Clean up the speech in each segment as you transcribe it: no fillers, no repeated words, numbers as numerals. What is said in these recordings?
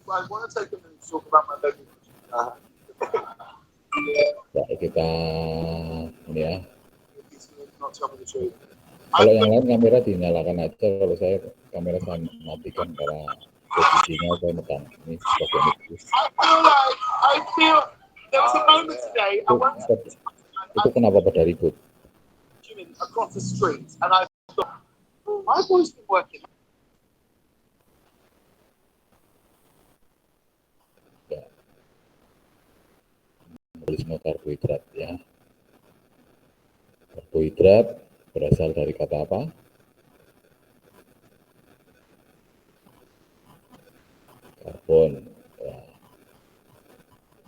want to take a minute to talk about my baby. Ya, kita ini ya. He's not tell me the truth. Kalau yang lain kamera dinyalakan aja, kalau saya kamera saya matikan karena posisinya saya megang ini sebagai itu. I feel there was a moment today. I went Itu kenapa pada ribut? across the street, and I thought, my voice been working. Ya, metabolisme karbohidrat ya. Karbohidrat berasal dari kata apa? Karbon. Ya.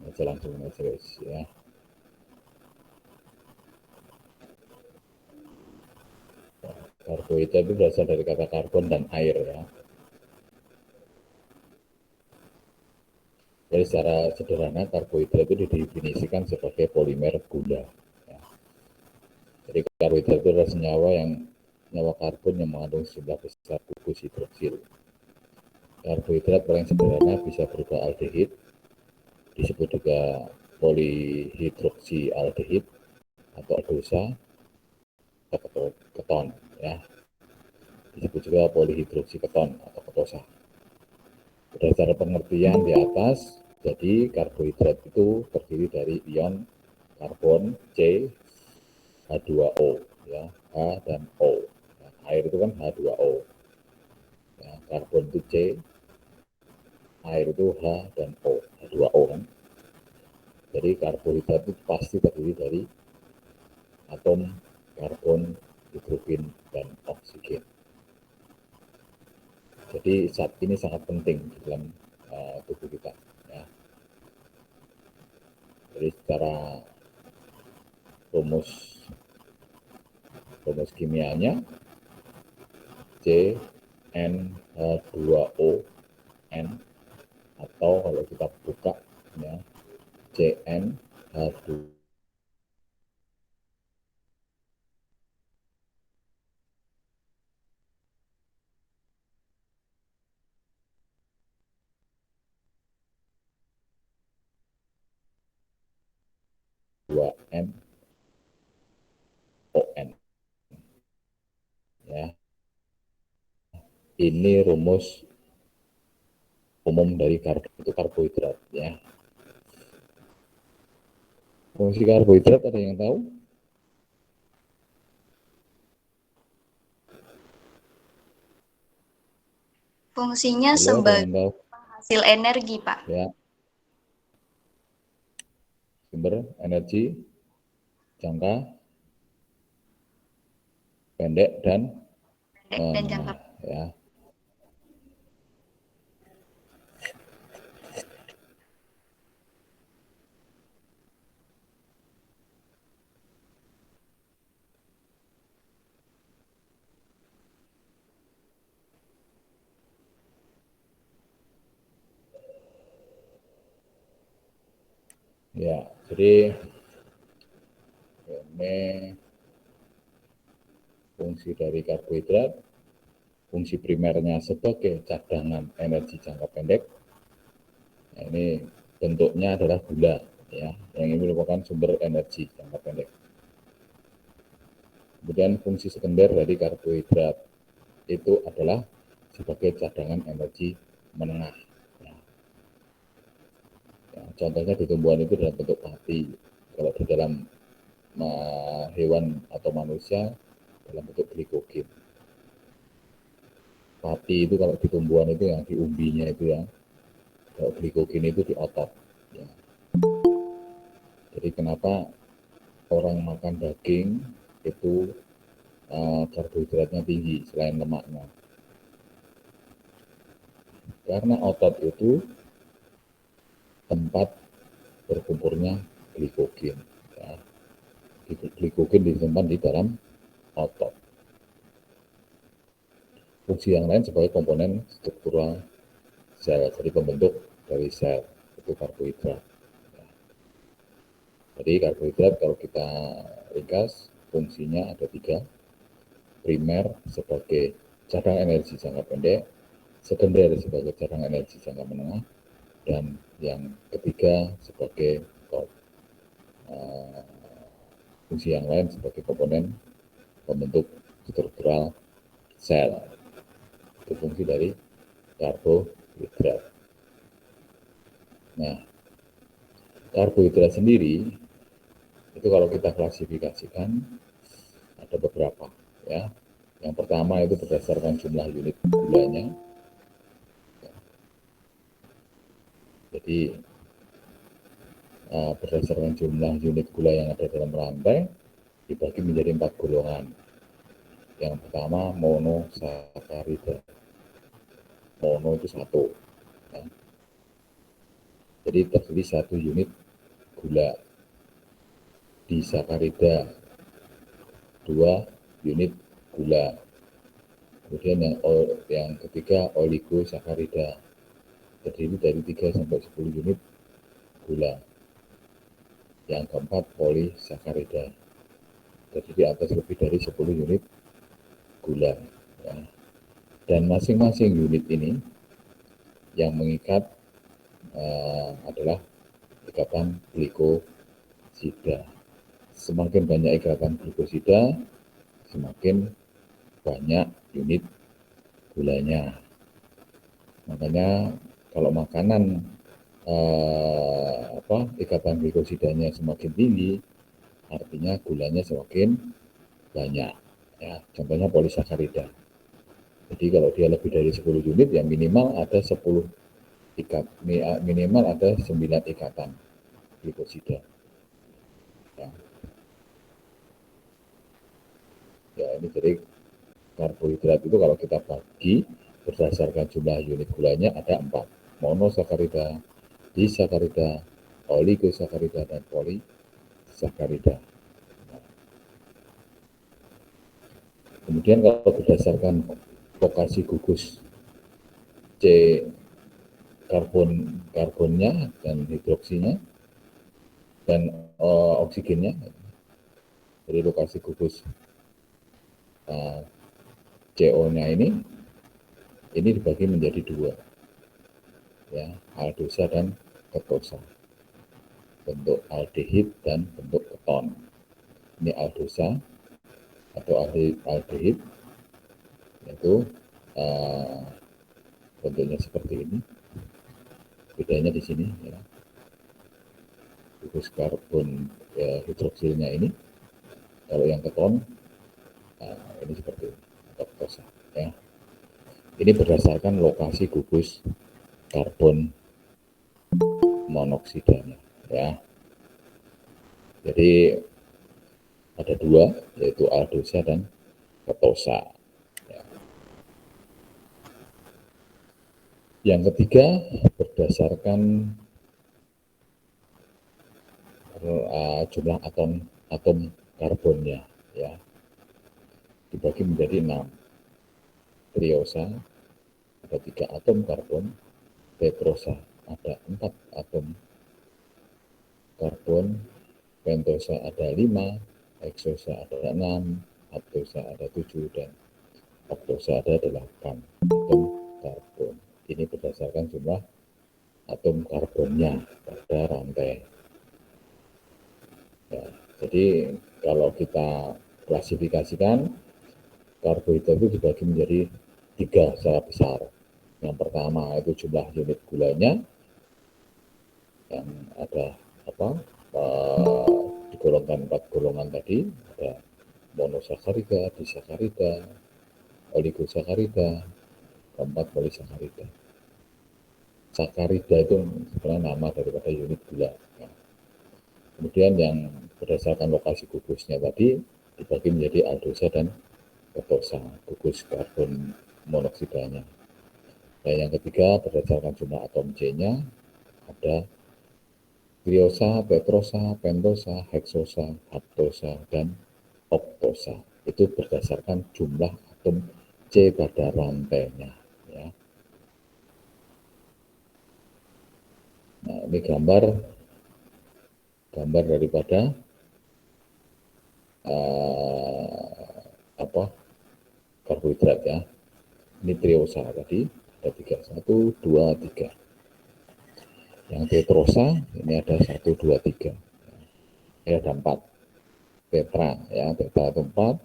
Aja langsung aja ya. Karbohidrat itu berasal dari kata karbon dan air ya. Jadi secara sederhana karbohidrat itu didefinisikan sebagai polimer gula. Ya. Jadi karbohidrat itu adalah senyawa karbon yang mengandung sejumlah besar gugus hidroksil. Karbohidrat paling sederhana bisa berupa aldehid, disebut juga polihidroksialdehid atau aldosa atau keton ya. Disebut juga polihidroksiketon atau ketosa. Berdasarkan pengertian di atas, jadi karbohidrat itu terdiri dari ion karbon C, H2O, ya, H dan O. Nah, air itu kan H2O. Ya, karbon itu C, air itu H dan O, H2O kan. Jadi karbohidrat itu pasti terdiri dari atom karbon, hidrogen, dan oksigen. Jadi zat ini sangat penting di dalam tubuh kita. Ya. Jadi secara rumus kimianya CnH2ON atau kalau kita buka ya CnH2 2N ON ya. Ini rumus umum dari karbohidrat ya. Fungsi karbohidrat ada yang tahu? Fungsinya Halo, sebagai penghasil energi, Pak. Ya. Sumber energi jangka pendek dan jangka ya. Ya, jadi ini fungsi dari karbohidrat, fungsi primernya sebagai cadangan energi jangka pendek. Nah, ini bentuknya adalah gula, ya, yang ini merupakan sumber energi jangka pendek. Kemudian fungsi sekunder dari karbohidrat itu adalah sebagai cadangan energi menengah. Ya, contohnya di tumbuhan itu dalam bentuk pati. Kalau di dalam hewan atau manusia dalam bentuk glikogen. Pati itu kalau di tumbuhan itu yang di umbinya itu ya. Kalau glikogen itu di otot. Ya. Jadi kenapa orang makan daging itu karbohidratnya tinggi selain lemaknya? Karena otot itu tempat berkumpulnya glikogen. Ya. Glikogen disimpan di dalam otot. Fungsi yang lain sebagai komponen struktural sel, jadi pembentuk dari sel itu karbohidrat. Ya. Jadi karbohidrat kalau kita ringkas fungsinya ada 3. Primer sebagai cadangan energi jangka pendek, sekunder sebagai cadangan energi jangka menengah, dan yang ketiga sebagai fungsi yang lain sebagai komponen pembentuk struktural sel. Itu fungsi dari karbohidrat. Nah, karbohidrat sendiri itu kalau kita klasifikasikan ada beberapa, ya. Yang pertama itu berdasarkan jumlah unit gulanya. Jadi berdasarkan jumlah unit gula yang ada dalam rantai dibagi menjadi 4 golongan. Yang pertama monosakarida. Mono itu 1. Ya. Jadi terdiri 1 unit gula. Disakarida 2 unit gula. Kemudian yang ketiga oligosakarida, terdiri dari 3 sampai 10 unit gula. Yang keempat polisakarida, terdiri atas lebih dari 10 unit gula. Ya. Dan masing-masing unit ini yang mengikat adalah ikatan glikosida. Semakin banyak ikatan glikosida, semakin banyak unit gulanya. Makanya kalau makanan ikatan glikosidanya semakin tinggi, artinya gulanya semakin banyak. Ya, contohnya polisakarida. Jadi kalau dia lebih dari 10 unit, ya minimal ada 10 minimal ada 9 ikatan glikosida. Ya, ini jadi karbohidrat itu kalau kita bagi berdasarkan jumlah unit gulanya ada 4. Monosakarida, disakarida, oligosakarida, dan polisakarida. Kemudian kalau berdasarkan lokasi gugus C karbonnya dan hidroksinya dan oksigennya, jadi lokasi gugus CO-nya ini dibagi menjadi 2, ya, aldosa dan ketosa, bentuk aldehid dan bentuk keton. Ini aldosa atau aldehid, yaitu bentuknya seperti ini. Bedanya di sini, ya, gugus karbon hidroksilnya ini. Kalau yang keton ini seperti ini, ketosa. Ya. Ini berdasarkan lokasi gugus karbon monoksidanya. Ya. Jadi ada 2, yaitu aldosa dan ketosa. Ya. Yang ketiga berdasarkan jumlah atom karbonnya, ya, dibagi menjadi 6. Triosa ada 3 atom karbon, tetrosa ada 4 atom karbon, pentosa ada 5, heksosa ada 6, haptosa ada 7, dan oktosa ada 8 atom karbon. Ini berdasarkan jumlah atom karbonnya pada rantai. Ya, jadi kalau kita klasifikasikan, karbohidrat itu dibagi menjadi 3 secara besar. Yang pertama itu jumlah unit gulanya yang ada digolongkan 4 golongan tadi, ada monosakarida, disakarida, oligosakarida, keempat polisakarida. Sakarida itu sebenarnya nama daripada unit gula. Ya. Kemudian yang berdasarkan lokasi gugusnya tadi dibagi menjadi aldosa dan ketosa, gugus karbon monoksidanya. Dan yang ketiga berdasarkan jumlah atom C-nya ada triosa, tetrosa, pentosa, heksosa, haptosa, dan oktosa. Itu berdasarkan jumlah atom C pada rantainya. Ya. Nah, ini gambar daripada karbohidrat, ya. Ini triosa tadi ada 3, 1, 2, 3. Yang tetrosa ini ada 1, 2, 3. Ini ada 4. Tetra ya, tetra itu 4,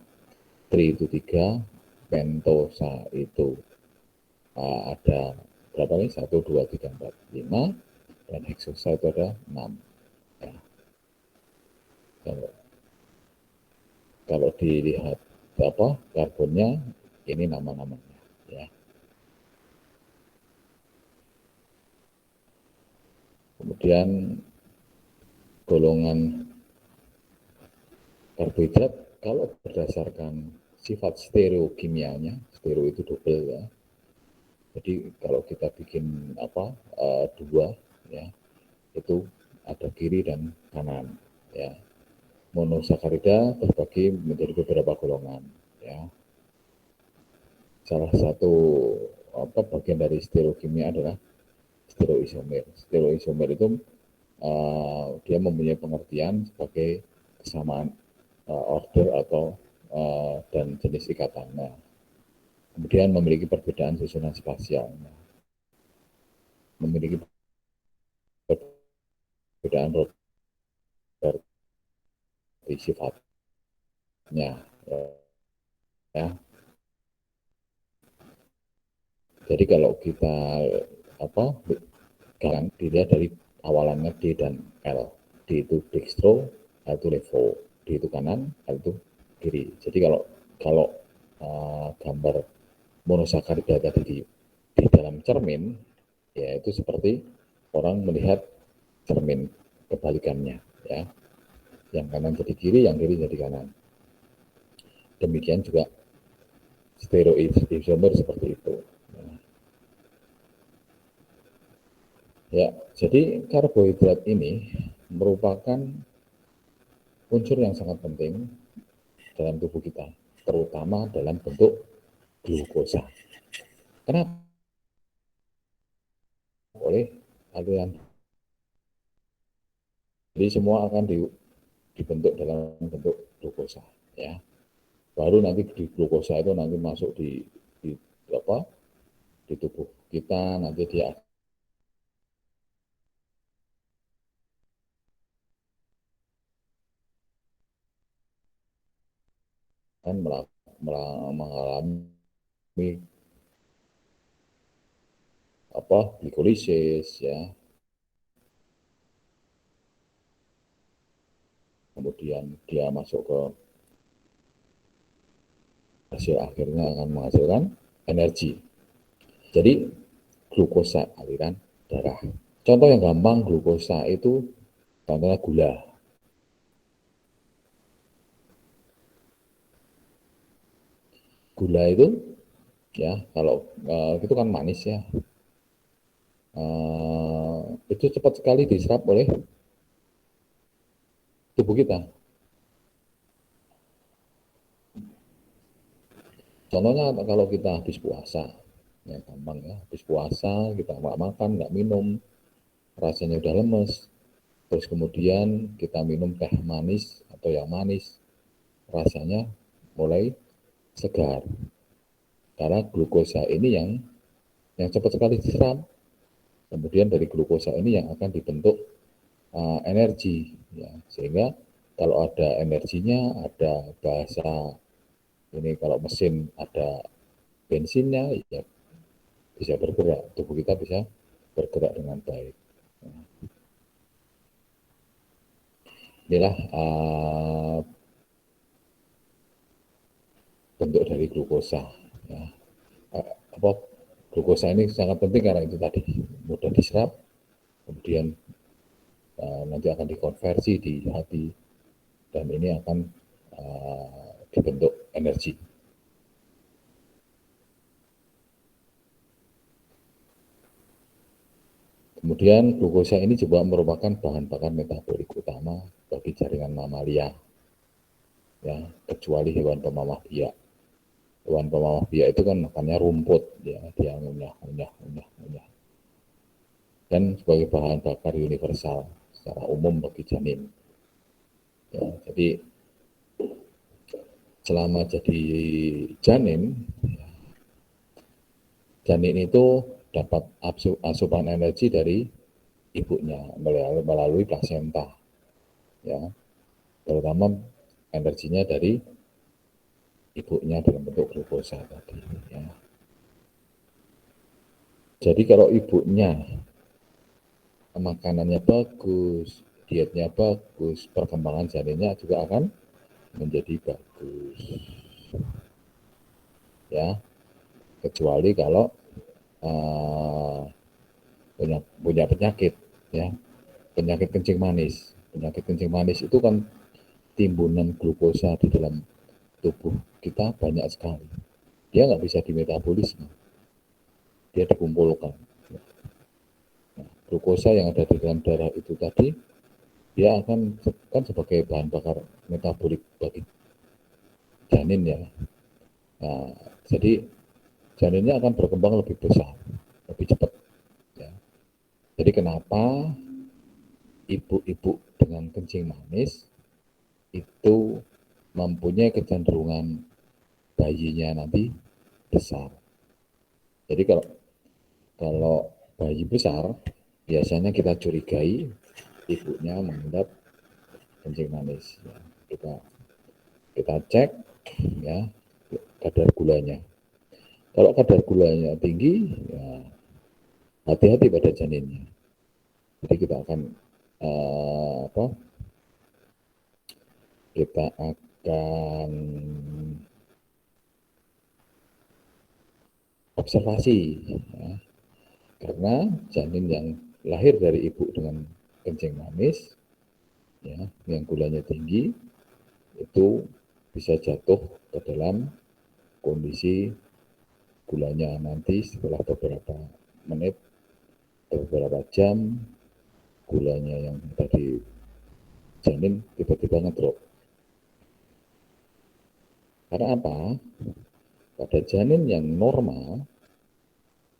tri itu 3, pentosa itu ada berapa nih? 1, 2, 3, 4, 5, dan heksosa itu ada 6. Ya. Kalau dilihat karbonnya, ini nama-namanya ya. Kemudian golongan karbohidrat kalau berdasarkan sifat stereokimianya, stereo itu double ya. Jadi kalau kita bikin dua ya, itu ada kiri dan kanan ya. Monosakarida terbagi menjadi beberapa golongan ya. Salah satu bagian dari stereokimia adalah stereoisomer. Stereoisomer itu dia mempunyai pengertian sebagai kesamaan order atau dan jenis ikatannya. Kemudian memiliki perbedaan susunan spasial, memiliki perbedaan Roberti sifatnya ya. Jadi kalau kita dilihat dari awalannya D dan L. D itu dextro, L itu levo. D itu kanan, L itu kiri. Jadi kalau gambar monosakarida tadi di dalam cermin, ya itu seperti orang melihat cermin kebalikannya, ya. Yang kanan jadi kiri, yang kiri jadi kanan. Demikian juga stereoisomer seperti itu. Ya, jadi karbohidrat ini merupakan unsur yang sangat penting dalam tubuh kita, terutama dalam bentuk glukosa. Kenapa? Oleh aliran. Jadi semua akan dibentuk dalam bentuk glukosa, ya. Baru nanti di glukosa itu nanti masuk di tubuh kita, nanti dia akan mengalami glikolisis, ya. Kemudian dia masuk ke hasil akhirnya akan menghasilkan energi. Jadi glukosa aliran darah. Contoh yang gampang glukosa itu contohnya gula. Gula itu ya kalau itu kan manis ya. Itu cepat sekali diserap oleh tubuh kita. Contohnya kalau kita habis puasa, ya gampang ya, habis puasa kita nggak makan, nggak minum, rasanya udah lemes, terus kemudian kita minum teh manis atau yang manis, rasanya mulai segar. Karena glukosa ini yang cepat sekali diserap. Kemudian dari glukosa ini yang akan dibentuk energi, ya. Sehingga kalau ada energinya, ada bahasa ini kalau mesin ada bensinnya, ya bisa bergerak, tubuh kita bisa bergerak dengan baik. Inilah bentuk dari glukosa. Ya. Glukosa ini sangat penting karena itu tadi mudah diserap, kemudian nanti akan dikonversi di hati dan ini akan dibentuk energi. Kemudian glukosa ini juga merupakan bahan bakar metabolik utama bagi jaringan mamalia, ya, kecuali hewan pemamah biak. Hewan pemamah biak itu kan makannya rumput, ya, dia ngunyah. Dan sebagai bahan bakar universal secara umum bagi janin. Ya, jadi selama jadi janin, janin itu dapat asupan energi dari ibunya melalui plasenta, ya, terutama energinya dari ibunya dalam bentuk glukosa tadi, ya. Jadi kalau ibunya makanannya bagus, dietnya bagus, perkembangan janinnya juga akan menjadi bagus, ya. Kecuali kalau punya penyakit, ya, penyakit kencing manis. Penyakit kencing manis itu kan timbunan glukosa di dalam tubuh kita banyak sekali. Dia nggak bisa dimetabolisme, dia dikumpulkan. Nah, glukosa yang ada di dalam darah itu tadi, dia akan kan sebagai bahan bakar metabolik bagi janin, ya. Nah, jadi janinnya akan berkembang lebih besar, lebih cepat, ya. Jadi kenapa ibu-ibu dengan kencing manis itu mempunyai kecenderungan bayinya nanti besar. Jadi kalau bayi besar, biasanya kita curigai ibunya mengendap kencing manis. Ya. Kita cek, ya, kadar gulanya. Kalau kadar gulanya tinggi, ya hati-hati pada janinnya. Jadi kita akan observasi, ya, karena janin yang lahir dari ibu dengan kencing manis, ya, yang gulanya tinggi, itu bisa jatuh ke dalam kondisi gulanya nanti setelah beberapa menit, beberapa jam, gulanya yang tadi janin tiba-tiba ngedrop. Karena apa? Pada janin yang normal,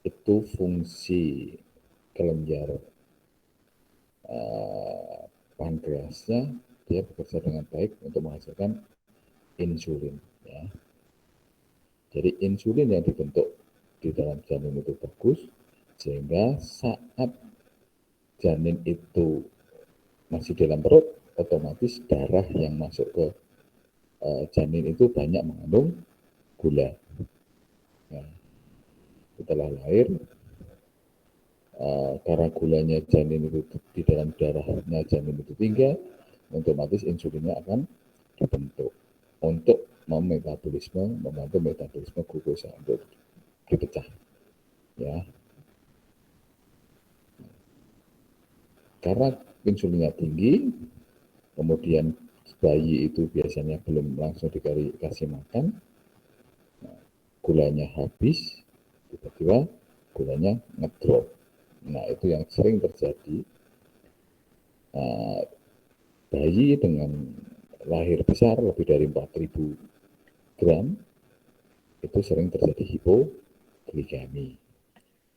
itu fungsi kelenjar pankreasnya dia bekerja dengan baik untuk menghasilkan insulin, ya. Jadi insulin yang dibentuk di dalam janin itu bagus, sehingga saat janin itu masih dalam perut, otomatis darah yang masuk ke janin itu banyak mengandung gula. Nah, setelah lahir, karena gulanya janin itu di dalam darahnya janin itu tinggi, otomatis insulinnya akan dibentuk untuk membantu metabolisme glukosa untuk dipecah, ya. Karena insulinnya tinggi, kemudian bayi itu biasanya belum langsung dikasih makan, nah, gulanya habis, tiba-tiba gulanya ngedrop. Nah, itu yang sering terjadi. Bayi dengan lahir besar lebih dari 4.000 gram itu sering terjadi hipoglikemi.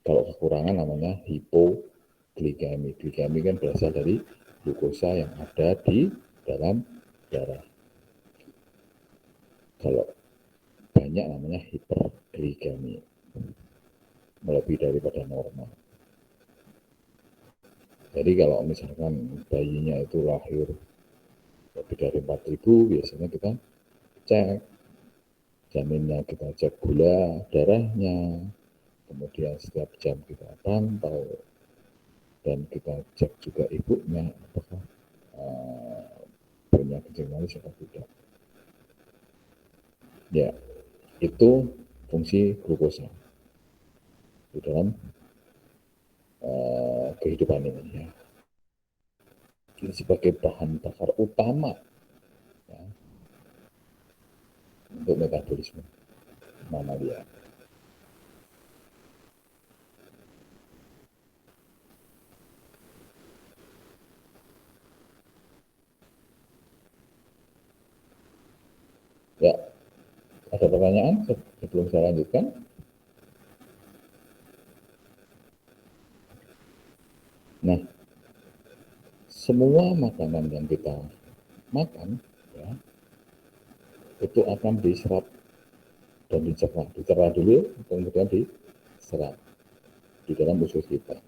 Kalau kekurangan namanya hipoglikemi. Glikemi kan berasal dari glukosa yang ada di dalam darah. Kalau banyak namanya hiperglikemi, melebihi daripada normal. Jadi kalau misalkan bayinya itu lahir lebih dari 4.000, biasanya kita cek janinnya, kita cek gula darahnya, kemudian setiap jam kita pantau, dan kita cek juga ibunya apakah punya kencing manis atau tidak. Ya, itu fungsi glukosa di dalam kehidupan ini, ya. Ini sebagai bahan bakar utama, ya, untuk metabolisme mamalia. Ya, ada pertanyaan sebelum saya lanjutkan? Nah, semua makanan yang kita makan, ya, itu akan diserap dan dicerna dulu, kemudian diserap di dalam usus kita.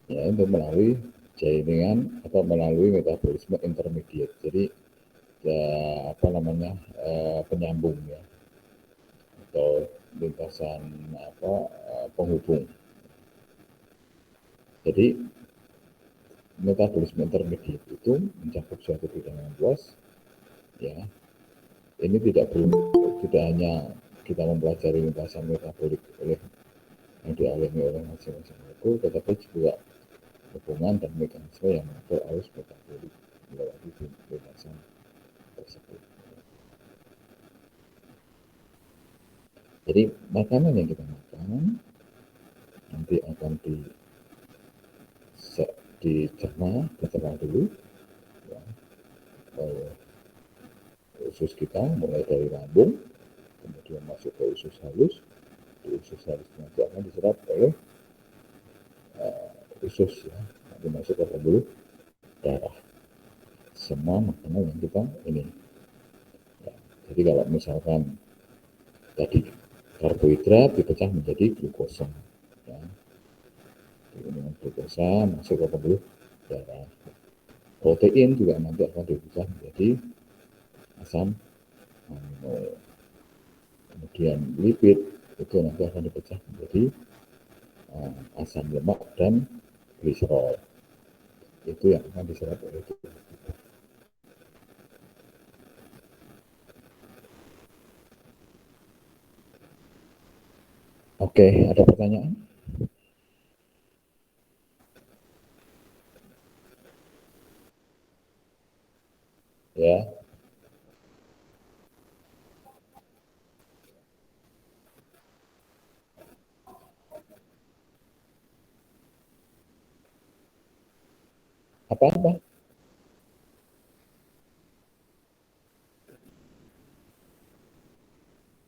ya itu melalui jaringan atau melalui metabolisme intermediate. Jadi ya apa namanya penyambung ya atau lintasan penghubung. Jadi metabolisme intermediate itu mencakup suatu bidang yang luas ya. Ini tidak hanya kita mempelajari lintasan metabolik yang dialami oleh masing-masing molekul, tetapi juga hubungan dan mekanisme yang mengatur arus metabolik melewati lintasan tersebut. Jadi makanan yang kita makan nanti akan dicerna dulu ya, oleh usus kita mulai dari lambung, kemudian masuk ke usus halus. Di usus halus nanti akan diserap oleh usus ya, nanti masuk ke pembuluh darah. Semua makanan yang kita ini. Ya, jadi kalau misalkan tadi karbohidrat dipecah menjadi glukosa, ya. Dengan glukosa masuk ke pembuluh darah. Protein juga nanti akan dipecah menjadi asam amino. Kemudian lipid itu nanti akan dipecah menjadi asam lemak dan gliserol. Itu yang akan diserap oleh tubuh kita. Oke, ada pertanyaan? Ya. Apa-apa?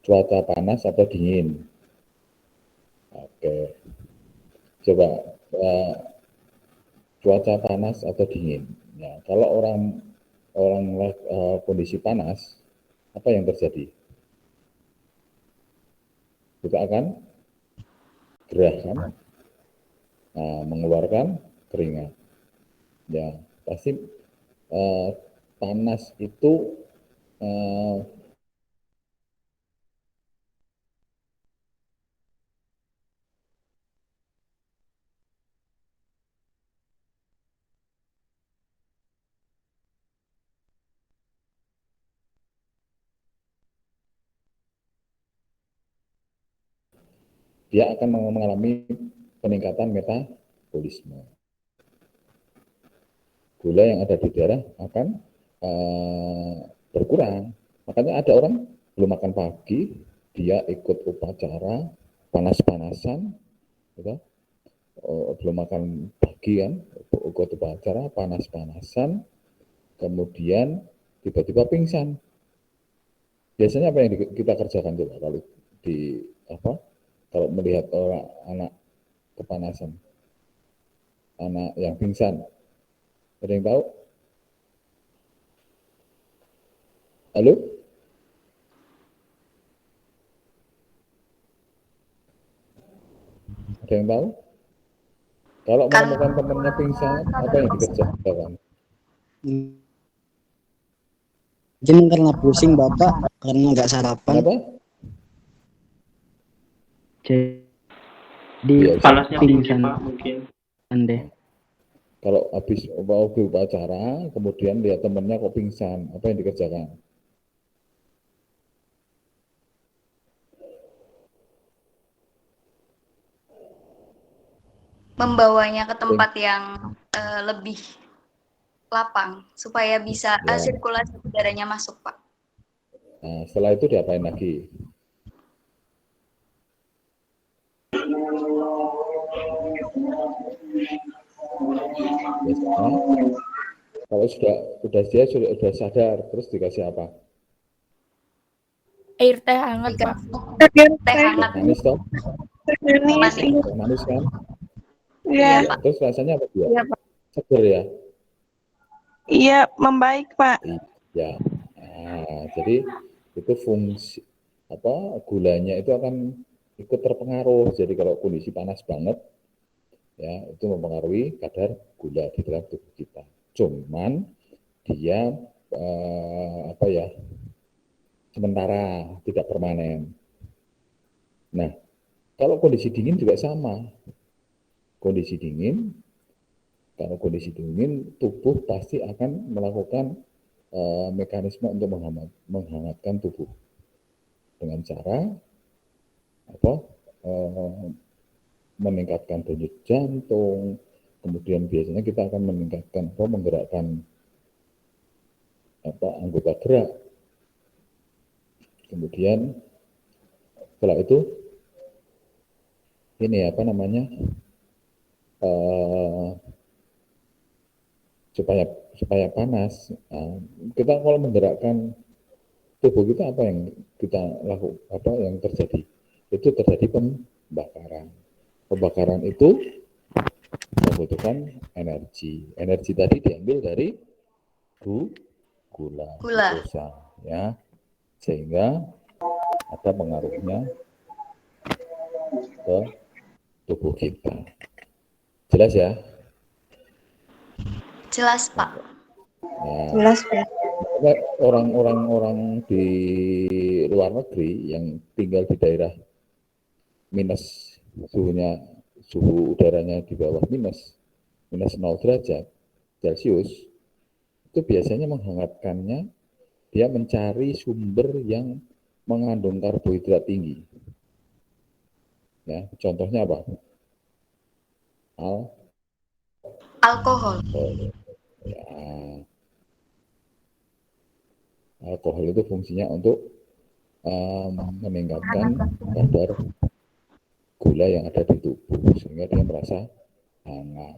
Cuaca panas atau dingin? Oke. Coba cuaca panas atau dingin. Ya, kalau orang kondisi panas, apa yang terjadi? Kita akan gerah kan? Nah, mengeluarkan keringat. Ya, pasti panas itu dia akan mengalami peningkatan metabolisme. Gula yang ada di darah akan berkurang. Makanya ada orang belum makan pagi, dia ikut upacara panas-panasan, gitu. Belum makan pagi kan, ikut upacara panas-panasan, kemudian tiba-tiba pingsan. Biasanya apa yang kita kerjakan coba kalau kalau melihat orang anak kepanasan, anak yang pingsan, ada yang tahu? Halo? Ada yang tahu? Kalau menemukan temannya pingsan, apa yang dikerjakan? Mungkin karena pusing Bapak, karena nggak sarapan. Kenapa? Jadi Ya, panasnya tinggi pingsan Pak mungkin. deh. kalau habis mau upacara, kemudian lihat temannya kok pingsan, apa yang dikerjakan? Membawanya ke tempat yang lebih lapang supaya bisa Ya. sirkulasi udaranya masuk, Pak. Nah, setelah itu diapain lagi? Biasanya, kalau dia sudah sadar, terus dikasih apa? Air teh hangat, Pak. Teh hangat. Manis toh? Manis. Manis kan? Iya, Ya, terus rasanya apa dia? Iya, Pak. Seger ya? Iya, membaik, Pak. Iya. Nah, jadi itu fungsi gulanya itu akan ikut terpengaruh. Jadi kalau kondisi panas banget, ya, itu mempengaruhi kadar gula di dalam tubuh kita. Cuman dia apa ya, sementara, tidak permanen. Nah, kalau kondisi dingin juga sama. Kondisi dingin, kalau kondisi dingin, tubuh pasti akan melakukan mekanisme untuk menghangatkan tubuh dengan cara apa? Meningkatkan denyut jantung, kemudian biasanya kita akan meningkatkan menggerakkan anggota gerak. Kemudian setelah itu ini apa namanya, supaya panas. Nah, kita kalau menggerakkan tubuh kita, apa yang kita lakukan, apa yang terjadi? Itu terjadi pembakaran. Pembakaran itu membutuhkan energi. Energi tadi diambil dari gula, glukosa, ya, sehingga ada pengaruhnya ke tubuh kita. Jelas ya? Jelas, Pak. Nah, Jelas, Pak. orang-orang di luar negeri yang tinggal di daerah minus, suhu udaranya di bawah minus 0 derajat Celcius, itu biasanya menghangatkannya, dia mencari sumber yang mengandung karbohidrat tinggi. Ya, contohnya apa? Alkohol. Ya, alkohol itu fungsinya untuk meningkatkan kadar gula yang ada di tubuh sehingga dia merasa hangat.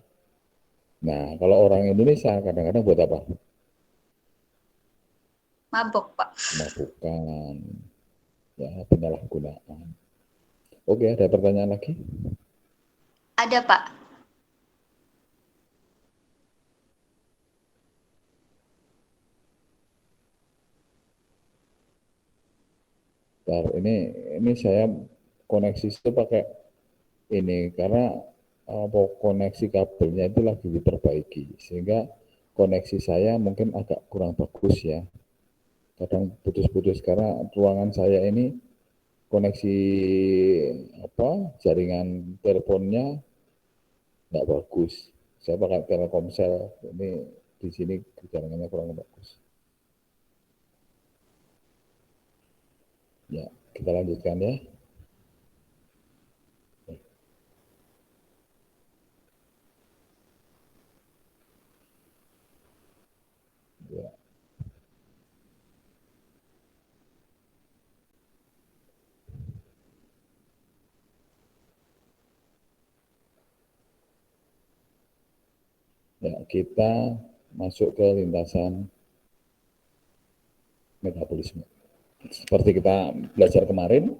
Nah, kalau orang Indonesia kadang-kadang buat apa? Mabok, Pak. Mabukan, ya, penyalahgunaan. Oke, ada pertanyaan lagi? Ada, Pak. Bentar, ini saya koneksi itu pakai ini karena koneksi kabelnya itu lagi diperbaiki sehingga koneksi saya mungkin agak kurang bagus ya. Kadang putus-putus karena ruangan saya ini koneksi jaringan teleponnya nggak bagus. Saya pakai Telkomsel, ini di sini jaringannya kurang bagus. Ya, kita lanjutkan ya. Ya. Ya, kita masuk ke lintasan metabolisme. Seperti kita belajar kemarin,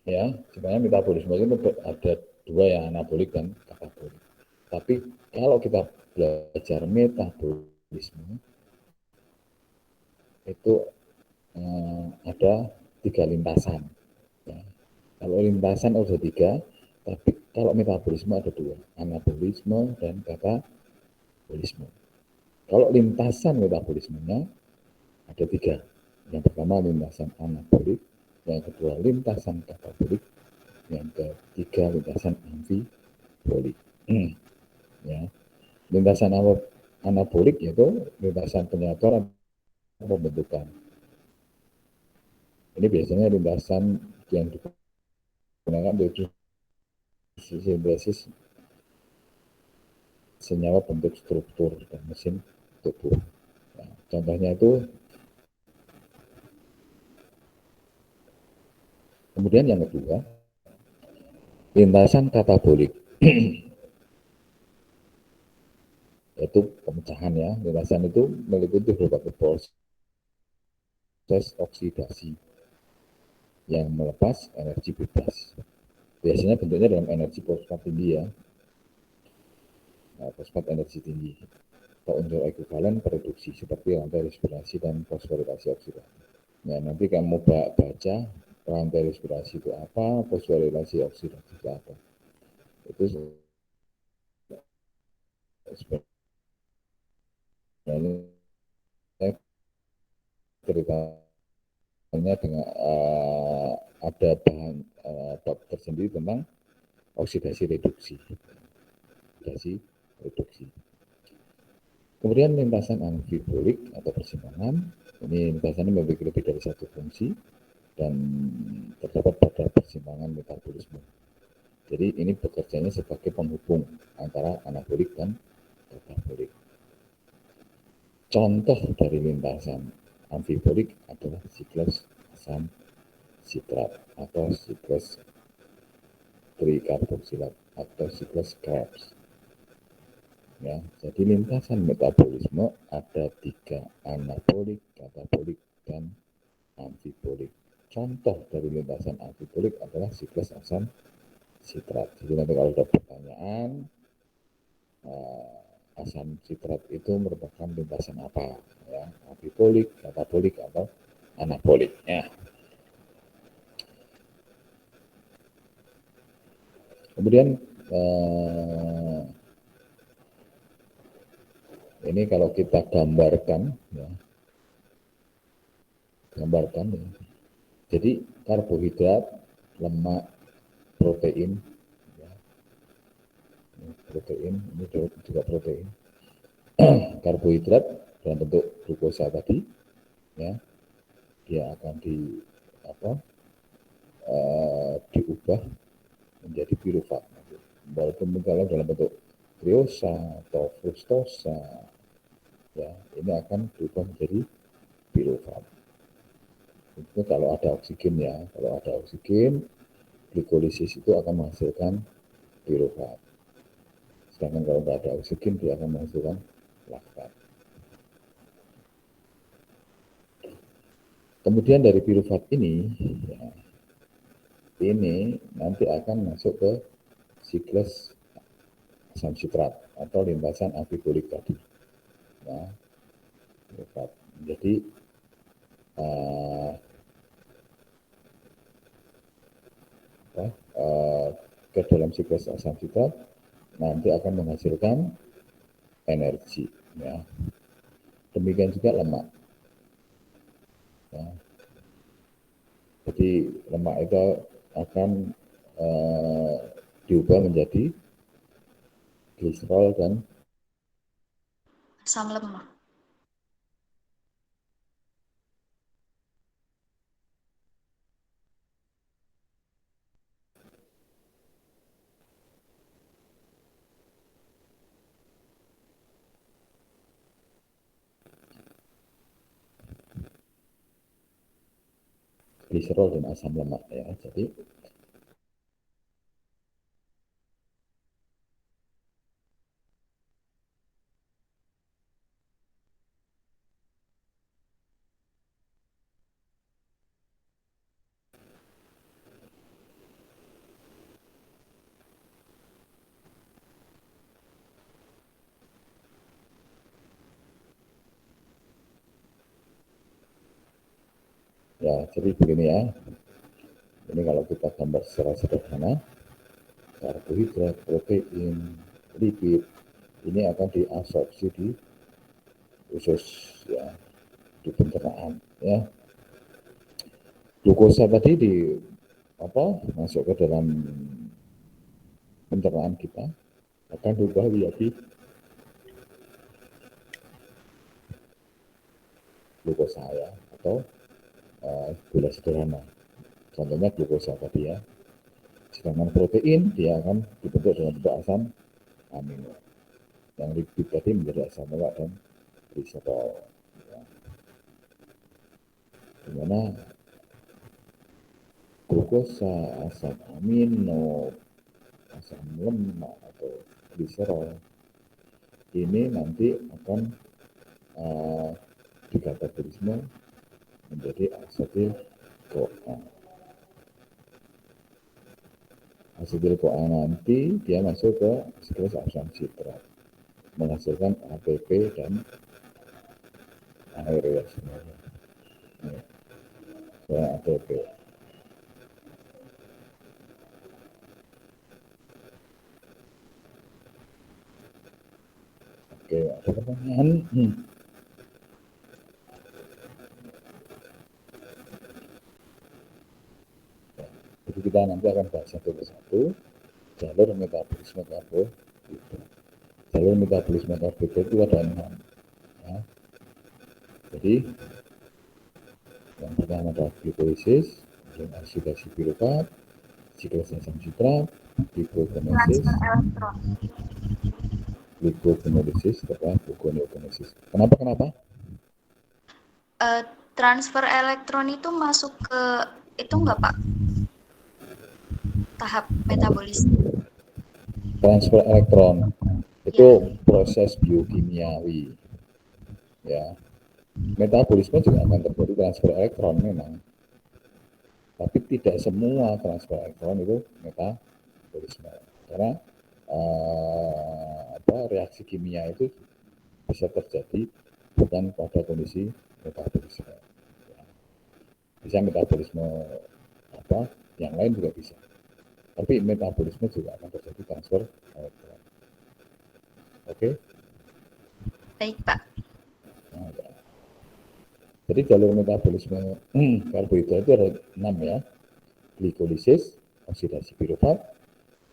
ya, sebenarnya metabolisme itu ada dua, yang anabolik dan katabolik. Tapi kalau kita belajar metabolisme itu ada 3 lintasan. Ya. Kalau lintasan ada 3, tapi kalau metabolisme ada 2, anabolisme dan katabolisme. Kalau lintasan metabolismenya ada 3. Yang pertama lintasan anabolik, yang kedua lintasan katabolik, yang ketiga lintasan amfibolik. Ya. Lintasan anabolik yaitu lintasan penyatuan pembentukan. Ini biasanya lintasan yang digunakan untuk sintesis senyawa bentuk struktur dan mesin tubuh. Nah, contohnya itu. Kemudian yang kedua, lintasan katabolik, yaitu pemecahan ya. Lintasan itu meliputi berbagai proses oksidasi yang melepas energi bebas. Biasanya bentuknya dalam energi fosfat tinggi ya. Nah, fosfat energi tinggi. Atau unsur ekuivalen produksi seperti rantai respirasi dan fosforilasi oksidasi. Nah, nanti kamu baca rantai respirasi itu apa, fosforilasi oksidasi itu apa. Itu sebenarnya ceritanya dengan ada bahan bab tersendiri tentang oksidasi reduksi. Kemudian lintasan amfibolik atau persimpangan, ini lintasan ini memiliki lebih dari satu fungsi dan terdapat pada persimpangan metabolisme. Jadi ini bekerjanya sebagai penghubung antara anabolik dan katabolik. Contoh dari lintasan amfibolik adalah siklus asam sitrat atau siklus trikarboksilat atau siklus Krebs. Ya, jadi lintasan metabolisme ada 3, anabolik, katabolik, dan amfibolik. Contoh dari lintasan amfibolik adalah siklus asam sitrat. Jadi nanti kalau ada pertanyaan, asam sitrat itu merupakan lintasan apa? Ya, amfibolik, katabolik, atau anabolik. Ya. Kemudian ini kalau kita gambarkan, ya, jadi karbohidrat, lemak, protein, ya, ini juga protein. Karbohidrat dalam bentuk glukosa tadi, ya, dia akan diubah menjadi pirufat. Walaupun kalau dalam bentuk triosa atau fruktosa, ya, ini akan berubah menjadi pirufat. Itu kalau ada oksigen, ya, kalau ada oksigen, glikolisis itu akan menghasilkan pirufat. Sedangkan kalau tidak ada oksigen, dia akan menghasilkan laktat. Kemudian dari pirufat ini, ya, ini nanti akan masuk ke siklus asam sitrat atau lintasan amfibolik tadi. Ya, jadi ke dalam siklus asam sitrat nanti akan menghasilkan energi. Ya. Demikian juga lemak. Ya. Jadi lemak itu akan diubah menjadi gliserol dan Asam lemak. gliserol dan asam lemak, ya. Jadi begini, ya. Ini kalau kita gambar secara sederhana, karbohidrat, protein, lipid, ini akan diabsorpsi di usus, ya, di pencernaan, ya. Glukosa tadi masuk ke dalam pencernaan kita akan diubah menjadi glukosa, ya, atau gula sederhana. Contohnya glukosa tadi, ya. Sedangkan protein dia akan dibentuk dengan bentuk asam amino. Yang lipid tadi menjadi asam lemak dan gliserol. Ya. Dimana glukosa, asam amino, asam lemak atau gliserol ini nanti akan dikatabolisme menjadi asetil-CoA. Asetil-CoA nanti dia masuk ke siklus asam sitrat, menghasilkan ATP dan air, ya, sebenarnya. ATP. Oke, ada pertanyaan? Jadi kita nanti akan bahas satu persatu jalur metabolisme karbohidrat. Jalur metabolisme karbohidrat itu ada 6. Ya. Jadi yang pertama adalah glikolisis, kemudian oksidasi piruvat, siklus asam sitrat, glucogenesis, serta gluconeogenesis. Kenapa? Transfer elektron itu masuk ke itu enggak, Pak? Tahap metabolisme. Transfer elektron itu proses biokimiawi. Ya. Metabolisme juga akan terjadi transfer elektron memang. Tapi tidak semua transfer elektron itu metabolisme. Karena reaksi kimia itu bisa terjadi bukan pada kondisi metabolisme. Bisa metabolisme yang lain juga bisa. Tapi metabolisme juga akan terjadi transfer elektron. Oke? Baik, Pak. Nah, jadi jalur metabolisme karbohidrat itu ada 6 ya. Glikolisis, oksidasi piruvat,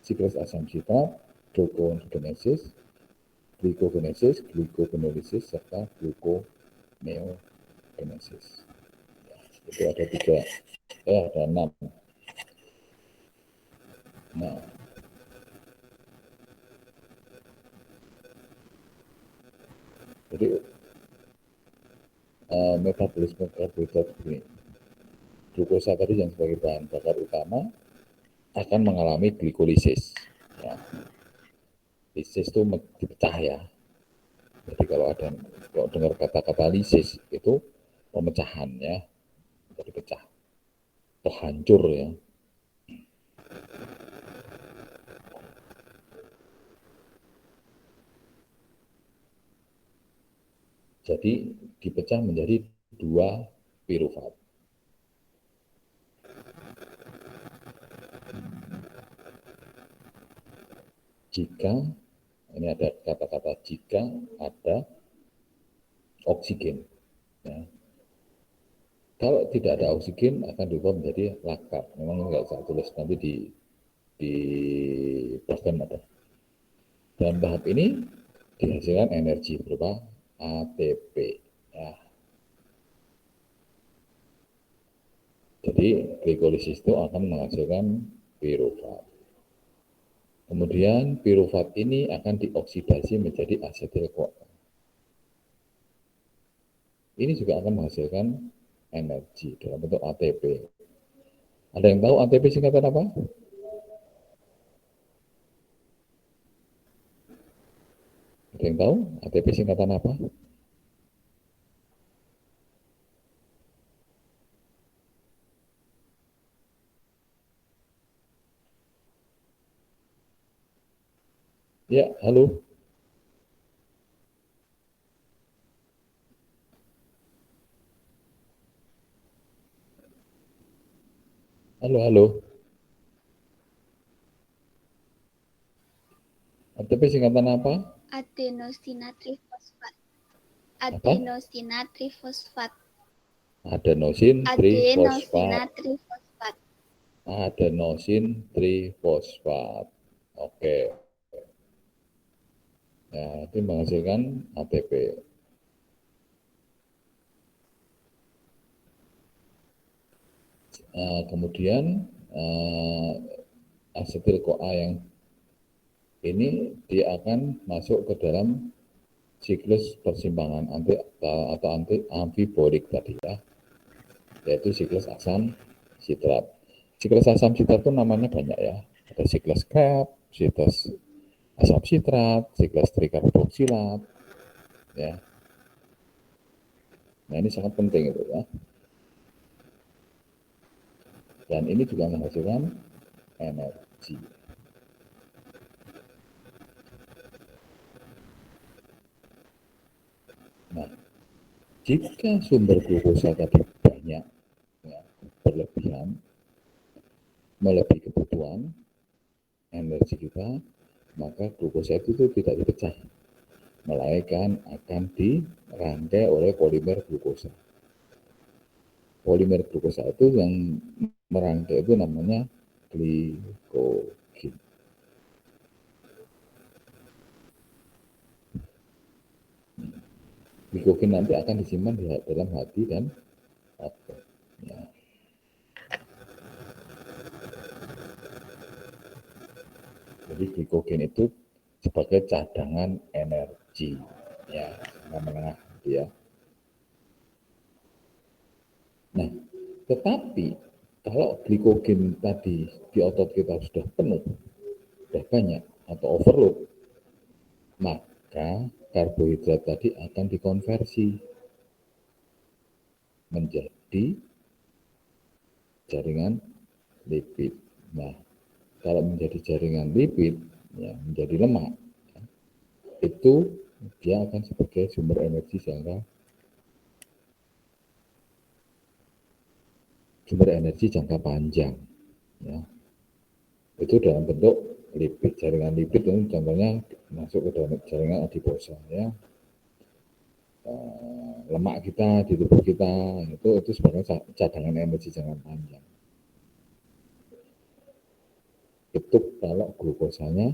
siklus asam sitrat, gluconeogenesis, serta gluconeogenesis. Itu ada 3, ada 6. Nah, jadi metabolisme karbohidrat ini, glukosa tadi yang sebagai bahan bakar utama akan mengalami glikolisis. Ya. Lisis itu dipecah ya. Jadi kalau dengar kata-kata lisis itu pemecahan ya, jadi pecah, terhancur ya. Jadi dipecah menjadi 2 piruvat. Jika ini ada kata-kata jika ada oksigen. Ya. Kalau tidak ada oksigen akan diubah menjadi laktat. Memang nggak saya tulis nanti di program ada. Dalam tahap ini dihasilkan energi berupa ATP. Ya. Jadi glikolisis itu akan menghasilkan piruvat. Kemudian piruvat ini akan dioksidasi menjadi asetil-CoA. Ini juga akan menghasilkan energi dalam bentuk ATP. Ada yang tahu ATP singkatan apa? Ada yang tahu ATP singkatan apa? Ya, halo. Halo. ATP singkatan apa? Adenosinatrifosfat. Apa? Adenosinatrifosfat. Adenosin trifosfat. Adenosinatrifosfat. Adenosin trifosfat. Oke. Ya, itu menghasilkan ATP. Kemudian asetil-CoA yang ini dia akan masuk ke dalam siklus persimpangan amfiborik tadi ya, yaitu siklus asam sitrat. Siklus asam sitrat itu namanya banyak ya, ada siklus Krebs, siklus asam sitrat, siklus trikarboksilat, ya. Nah ini sangat penting itu ya. Dan ini juga menghasilkan energi. Nah, jika sumber glukosa tadi banyak, ya, berlebihan, melebihi kebutuhan energi kita, maka glukosa itu tidak dipecah. melainkan akan dirangkai oleh polimer glukosa. Polimer glukosa itu yang merangkai itu namanya glikogen. Glikogen nanti akan disimpan di dalam hati dan otot. Ya. Jadi glikogen itu sebagai cadangan energi, ya, jangka menengah, ya. Nah, tetapi kalau glikogen tadi di otot kita sudah penuh, sudah banyak atau overload, maka karbohidrat tadi akan dikonversi menjadi jaringan lipid. Nah, kalau menjadi jaringan lipid, ya, menjadi lemak, ya, itu dia akan sebagai sumber energi jangka panjang, ya. Itu dalam bentuk lipid. Jaringan lipid itu contohnya masuk ke dalam jaringan adiposa, ya. Lemak kita di tubuh kita itu sebenarnya cadangan energi jangka panjang. Itu kalau glukosanya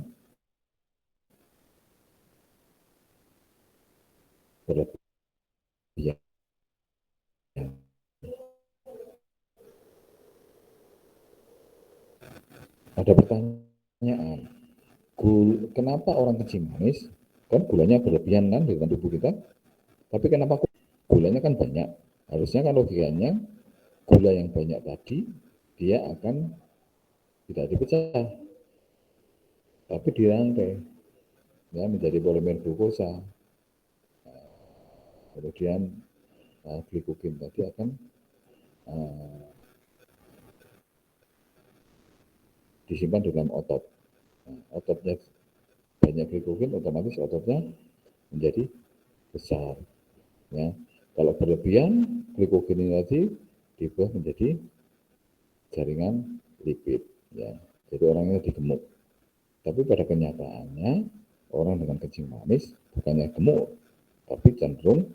berlebihan. Ada pertanyaan, kenapa orang kencing manis? Kan gulanya berlebihan kan di dalam tubuh kita, tapi kenapa gulanya kan banyak? Harusnya kan logikanya gula yang banyak tadi dia akan tidak dipecah, tapi dirangkai, ya, menjadi polimer glukosa. Kemudian glikogen tadi akan disimpan di dalam otot. Ototnya banyak glikogen, otomatis ototnya menjadi besar. Ya, kalau berlebihan glikogen ini tadi dibuat menjadi jaringan lipid. Ya, jadi orangnya digemuk. Tapi pada kenyataannya orang dengan kencing manis bukannya gemuk, tapi cenderung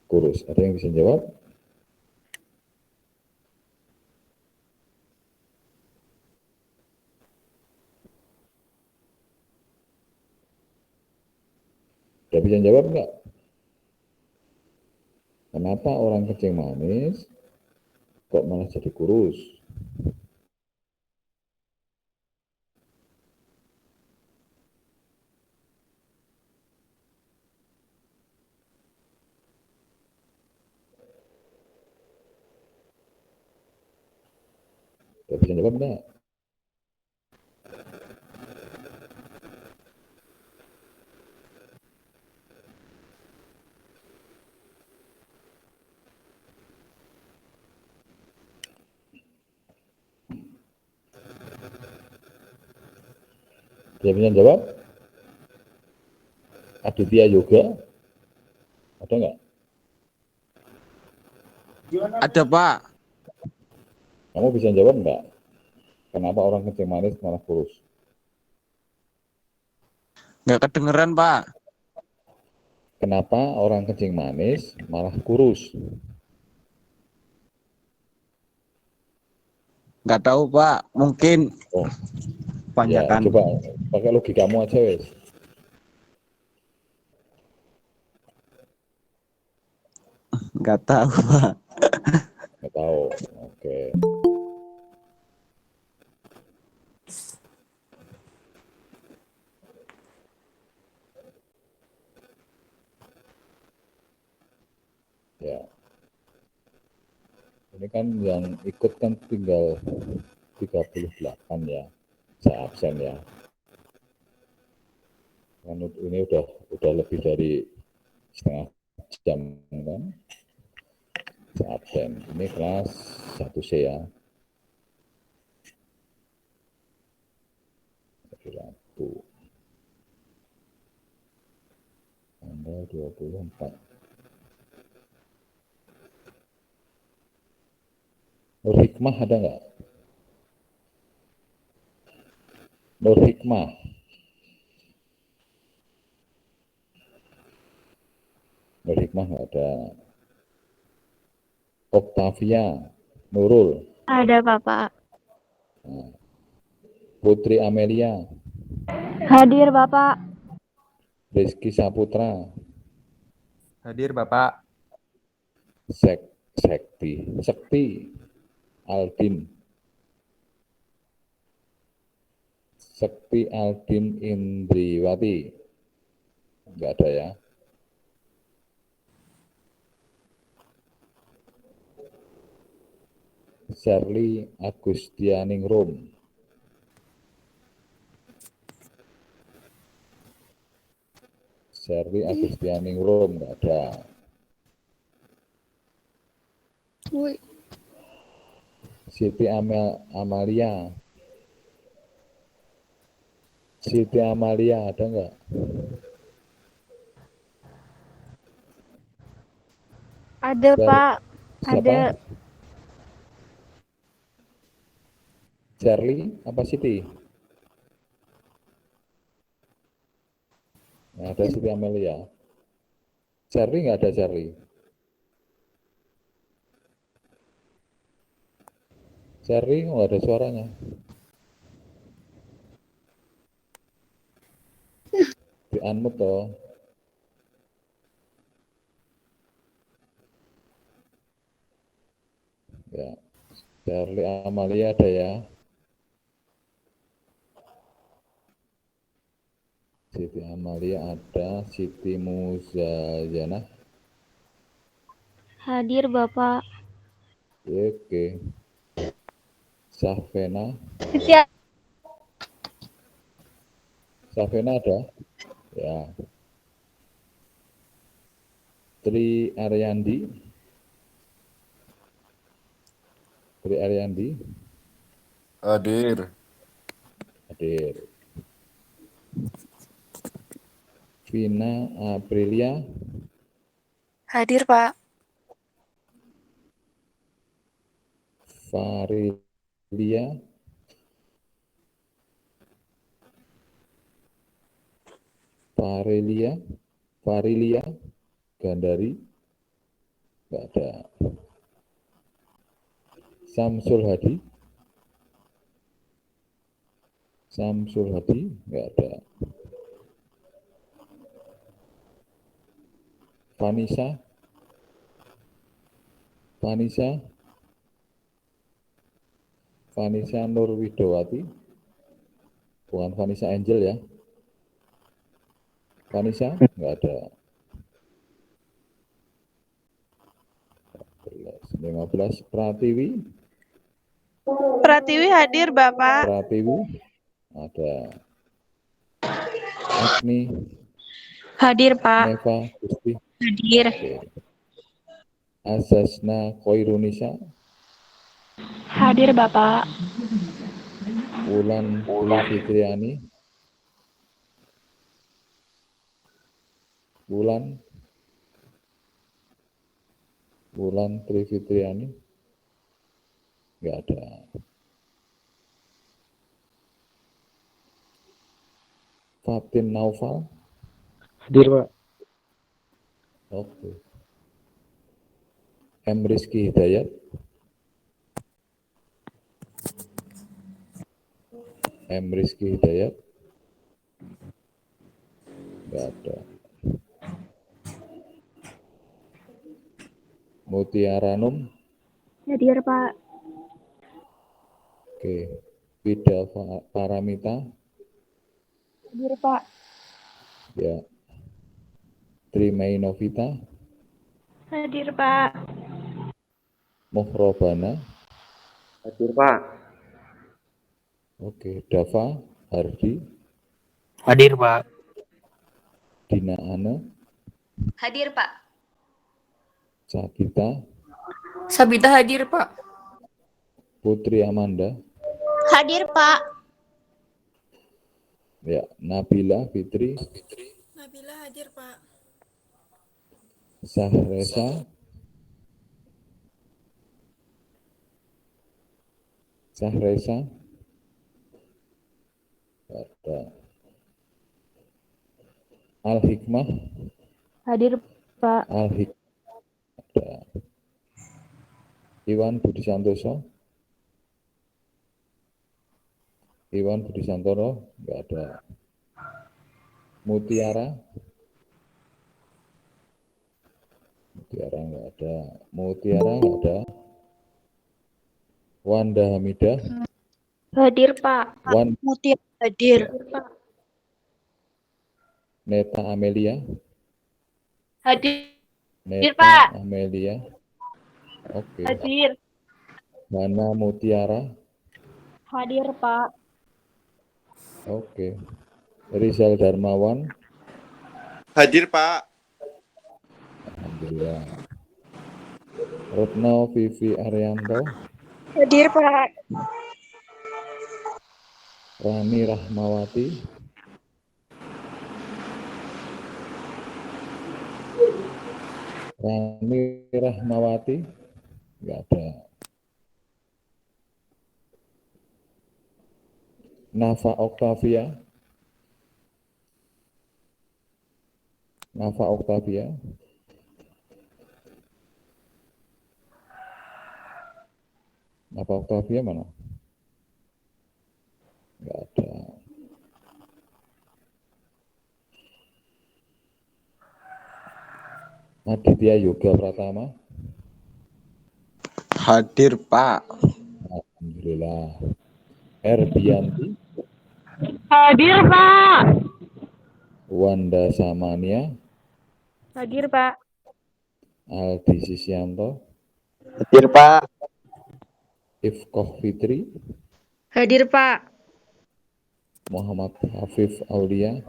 kurus. Ada yang bisa jawab? Ada bisa jawab enggak? Kenapa orang kencing manis kok malah jadi kurus? Ada bisa jawab enggak? Ada bisa jawab? Aditya Yoga? Ada enggak? Ada, Pak. Kamu bisa jawab enggak? Kenapa orang kencing manis malah kurus? Nggak kedengeran, Pak. Kenapa orang kencing manis malah kurus? Nggak tahu, Pak. Mungkin Oh, banyak ya, kan. coba pakai logikamu aja, wes. Nggak tahu, Pak. Nggak tahu. Oke. Ya. Ini kan yang ikut kan tinggal 38 ya. Saya absen ya. Kan ini udah lebih dari setengah jam kan. Saya absen. Ini kelas 1C ya. Rabu. Tanggal 24. Nur Hikmah ada nggak? Nur Hikmah. Nur Hikmah nggak ada. Octavia, Nurul, Ada Bapak. Putri Amelia, Hadir Bapak. Rizky Saputra, Hadir Bapak. Sekti, Aldin, Sekti Aldin Indriwati, nggak ada ya. Shirley Agustianingrum, Shirley Agustianingrum, nggak ada. Woi. Siti Amalia, Siti Amalia ada nggak? Ada Pak. Siapa? Ada. Shirley apa Siti? Nggak ada Siti Amelia. Shirley nggak ada Shirley. Shirley nggak ada suaranya. Di unmute toh. Ya, Shirley Amalia ada ya. Siti Amalia ada, Siti Muzayana. Hadir Bapak. Oke. Safena ada? Ya. Tri Aryandi. Hadir. Hadir. Vina Aprilia. Hadir Pak. Farilia. Farilia Gandari, nggak ada. Samsul Hadi, nggak ada. Vanessa Nurwidowati, bukan Vanessa Angel ya. Vanessa nggak ada. 15 Pratiwi. Pratiwi hadir Bapak. Pratiwi ada. Agni. Hadir Pak. Neva Gusti. Hadir. Azasna Koirunisa. Hadir Bapak. Wulan Fitriani. Wulan Trifitriani, nggak ada. Fatin Naufal. Hadir Pak. Oke. M. Rizky Hidayat. Nggak ada. Mutiara Num. Hadir Pak. Oke. Vida Paramita. Hadir Pak. Ya. Trimei Novita. Hadir Pak. Mohrobana. Hadir Pak. Oke. Dava Hardi. Hadir Pak. Dina Ana. Hadir Pak. Sabita hadir Pak. Putri Amanda. Hadir Pak. Ya. Nabila Fitri. Nabila hadir Pak. Sahresa. Ada. Al Hikmah. Hadir Pak. Al-Hik ada. Iwan Budi Santoso. Iwan Budi Santoro nggak ada. Mutiara. Mutiara nggak ada. Mutiara nggak ada. Wanda Hamidah. Hadir, Pak. Mutia hadir. Neta Amelia. Hadir, Neta Pak. Amelia. Oke. Hadir. Hana Mutiara. Hadir, Pak. Oke. Rizal Darmawan. Hadir, Pak. Alhamdulillah. Retno Vivi Arianto. Hadir, Pak. Rani Rahmawati. Rani Rahmawati. Nggak ada. Nafa Oktavia. Nafa Oktavia. Nafa Oktavia mana? Nggak ada. Aditya Yoga Pratama. Hadir, Pak. Alhamdulillah. Erdianti. Hadir, Pak. Wanda Samania. Hadir, Pak. Aldi Sisyanto. Hadir, Pak. Ifkoh Fitri. Hadir, Pak. Muhammad Hafif Aulia.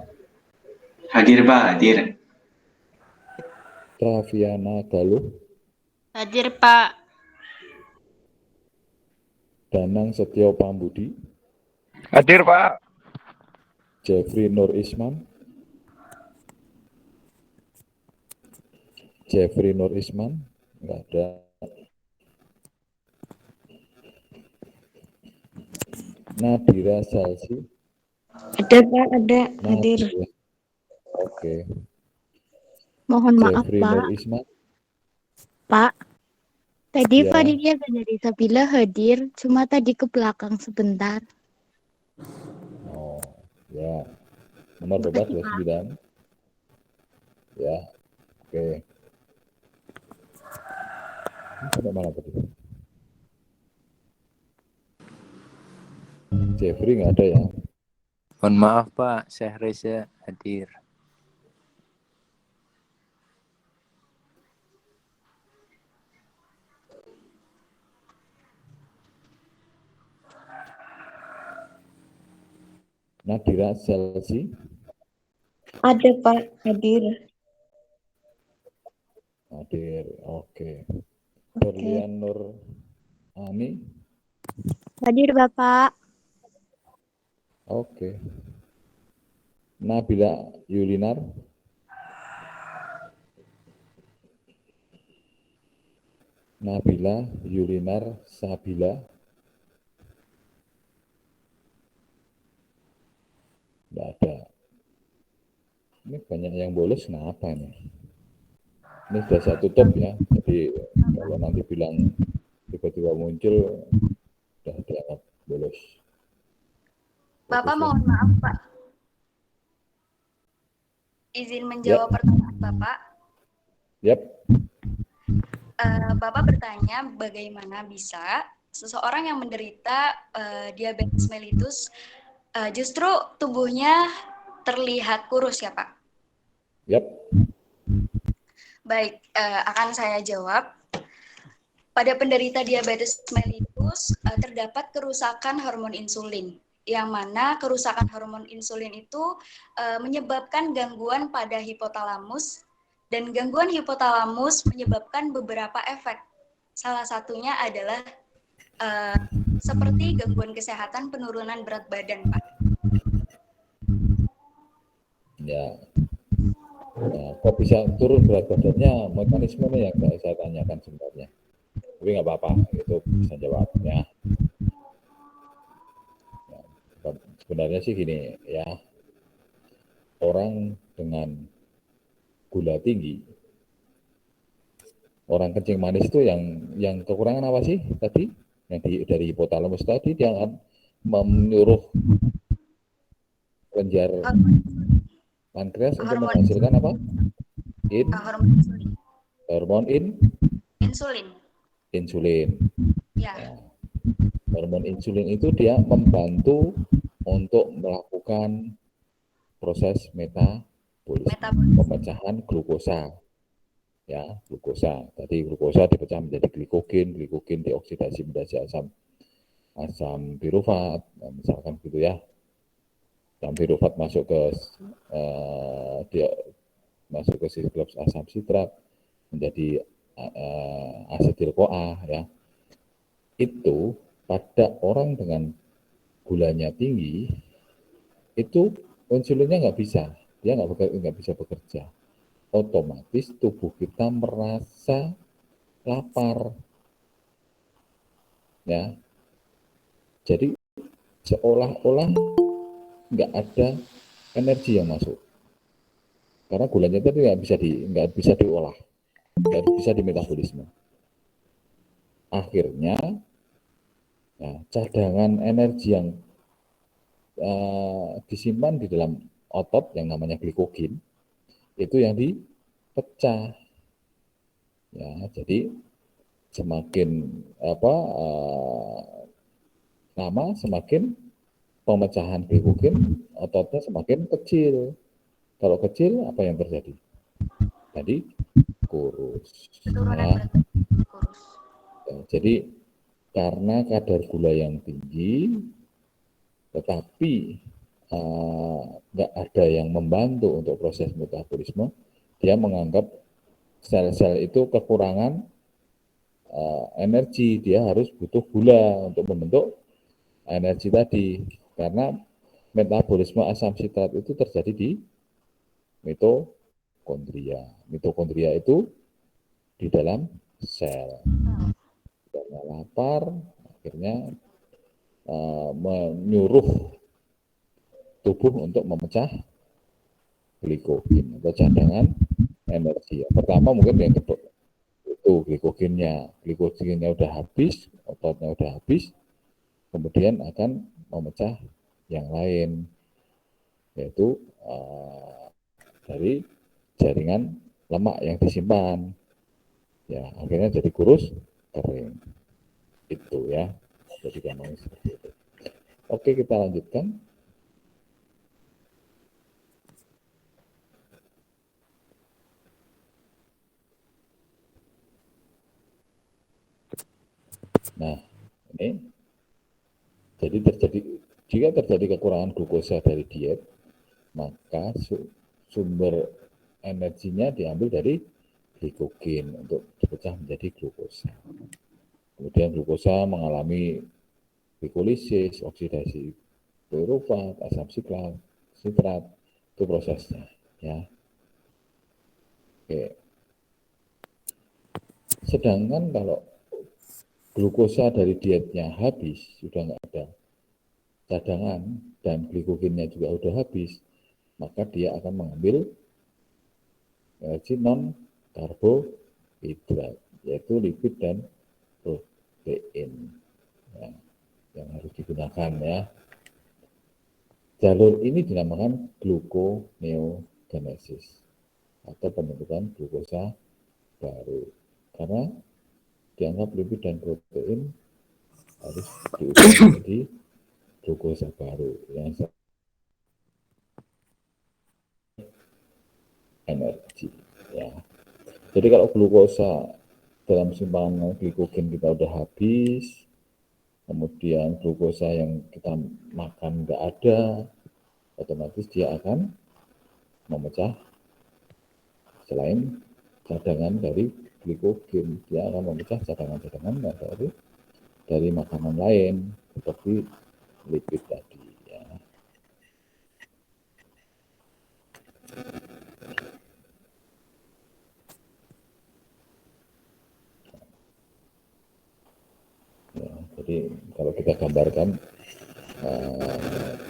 Hadir, Pak. Hadir. Traviana Galuh. Hadir, Pak. Danang Setio Pambudi. Hadir, Pak. Jeffrey Nur Isman. Jeffrey Nur Isman. Enggak ada. Nadira Salsi. Ada, Pak. Ada. Hadir. Nadira. Oke. Mohon maaf, Jeffrey Pak. Nur Isman. Pak. Tadi Ya. panitia dari Sabila hadir, cuma tadi ke belakang sebentar. Oh, ya. Nomor berapa? 29. Ya. Oke. Ini sampai mana tadi? Jeffrey nggak ada ya? Mohon maaf, Pak. Syekh Reza hadir. Nadira Salsi. Ada, Pak. Hadir. Hadir. Oke. Berlian Nur Ani. Hadir, Bapak. Oke. Nabila Yulinar. Nabila Yulinar Sabila. Nggak ada. Ini banyak yang bolos, kenapa ini? Ini sudah saya tutup ya. Jadi kalau nanti bilang tiba-tiba muncul, sudah dianggap bolos. Bapak mohon maaf, Pak. Izin menjawab pertanyaan Bapak. Yap. Bapak bertanya bagaimana bisa seseorang yang menderita diabetes mellitus justru tubuhnya terlihat kurus ya, Pak? Yap. Baik, akan saya jawab. Pada penderita diabetes mellitus terdapat kerusakan hormon insulin, yang mana kerusakan hormon insulin itu menyebabkan gangguan pada hipotalamus, dan gangguan hipotalamus menyebabkan beberapa efek. Salah satunya adalah seperti gangguan kesehatan penurunan berat badan, Pak. Ya. Nah, kok bisa turun berat badannya? Mekanismenya yang saya tanyakan sebenarnya. Tapi nggak apa-apa, itu bisa jawab ya. Nah, sebenarnya sih gini ya, orang dengan gula tinggi orang kencing manis itu yang kekurangan apa sih tadi? Yang dari hipotalamus tadi dia akan menyuruh kelenjar pankreas untuk Hormon menghasilkan apa? hormon insulin. Hormon Insulin. insulin. Ya. Ya. Hormon insulin itu dia membantu untuk melakukan proses metabolisme, pemecahan glukosa. Ya, glukosa. Tadi glukosa dipecah menjadi glikogen, glikogen dioksidasi menjadi asam pirufat, nah, misalkan gitu ya. Asam pirufat masuk ke siklus asam sitrat menjadi asetil-CoA ya. Itu pada orang dengan gulanya tinggi itu insulinnya nggak bisa, dia nggak bisa bekerja. Otomatis tubuh kita merasa lapar, ya. Jadi seolah-olah nggak ada energi yang masuk, karena gulanya itu nggak bisa diolah, nggak bisa dimetabolisme. Akhirnya, ya, cadangan energi yang disimpan di dalam otot yang namanya glikogen itu yang dipecah, ya. Jadi semakin lama semakin pemecahan glikogen ototnya semakin kecil. Kalau kecil apa yang terjadi? Tadi kurus. Ya. Jadi karena kadar gula yang tinggi, tetapi nggak ada yang membantu untuk proses metabolisme, dia menganggap sel-sel itu kekurangan energi, dia harus butuh gula untuk membentuk energi tadi, karena metabolisme asam sitrat itu terjadi di mitokondria. Mitokondria itu di dalam sel. Karena lapar, akhirnya menyuruh tubuh untuk memecah glikogen atau cadangan energi. Pertama mungkin yang itu glikogennya udah habis, ototnya udah habis, kemudian akan memecah yang lain, yaitu dari jaringan lemak yang disimpan, ya akhirnya jadi kurus kering, itu ya. Jadi gampang seperti itu. Oke, kita lanjutkan. Nah, ini jadi jika terjadi kekurangan glukosa dari diet, maka sumber energinya diambil dari glikogen untuk dipecah menjadi glukosa. Kemudian glukosa mengalami glikolisis, oksidasi pirufat, asam sitrat, itu prosesnya, ya. Oke. Sedangkan kalau glukosa dari dietnya habis, sudah nggak ada cadangan, dan glikogennya juga sudah habis, maka dia akan mengambil energi non karbohidrat, yaitu lipid dan protein, ya, yang harus digunakan, ya. Jalur ini dinamakan gluconeogenesis atau pembentukan glukosa baru, karena dianggap lipid dan protein harus diubah menjadi glukosa baru yang energi, ya. Jadi kalau glukosa dalam simpanan glikogen kita udah habis, kemudian glukosa yang kita makan nggak ada, otomatis dia akan memecah. Selain cadangan dari glikogen, dia akan memecah cadangan-cadangan dari makanan lain seperti lipid tadi, ya. Ya, jadi kalau kita gambarkan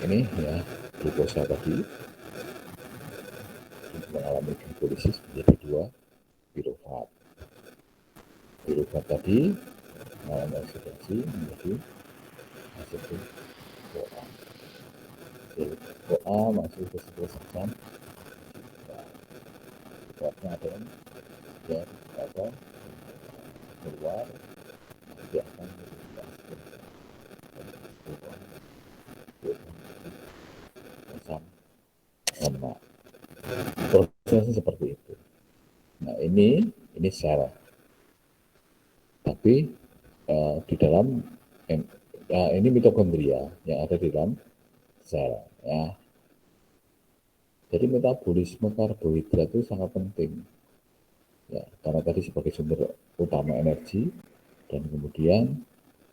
ini, ya, glukosa tadi mengalami glikolisis menjadi 2 pirufat. dirubah tadi mengalami oksidasi menjadi asetil CoA. CoA masih keseluruhan kuatnya ada yang ya apa keluar dia akan asam lemak. Prosesnya seperti itu. Nah ini sel, tapi di dalam ini mitokondria yang ada di dalam sel ya. Jadi metabolisme karbohidrat itu sangat penting ya, karena tadi sebagai sumber utama energi dan kemudian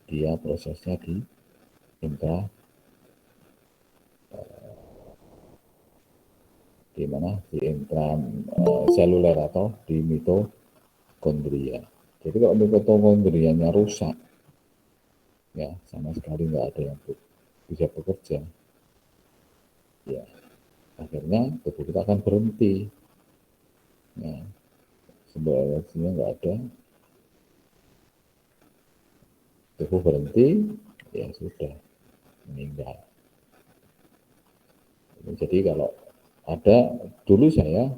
dia prosesnya di intraseluler atau di mitokondria. Jadi kalau mitokondrianya rusak ya sama sekali nggak ada yang bisa bekerja ya, akhirnya tubuh kita akan berhenti ya, sumber energinya nggak ada, tubuh berhenti ya sudah meninggal. Jadi kalau ada dulu saya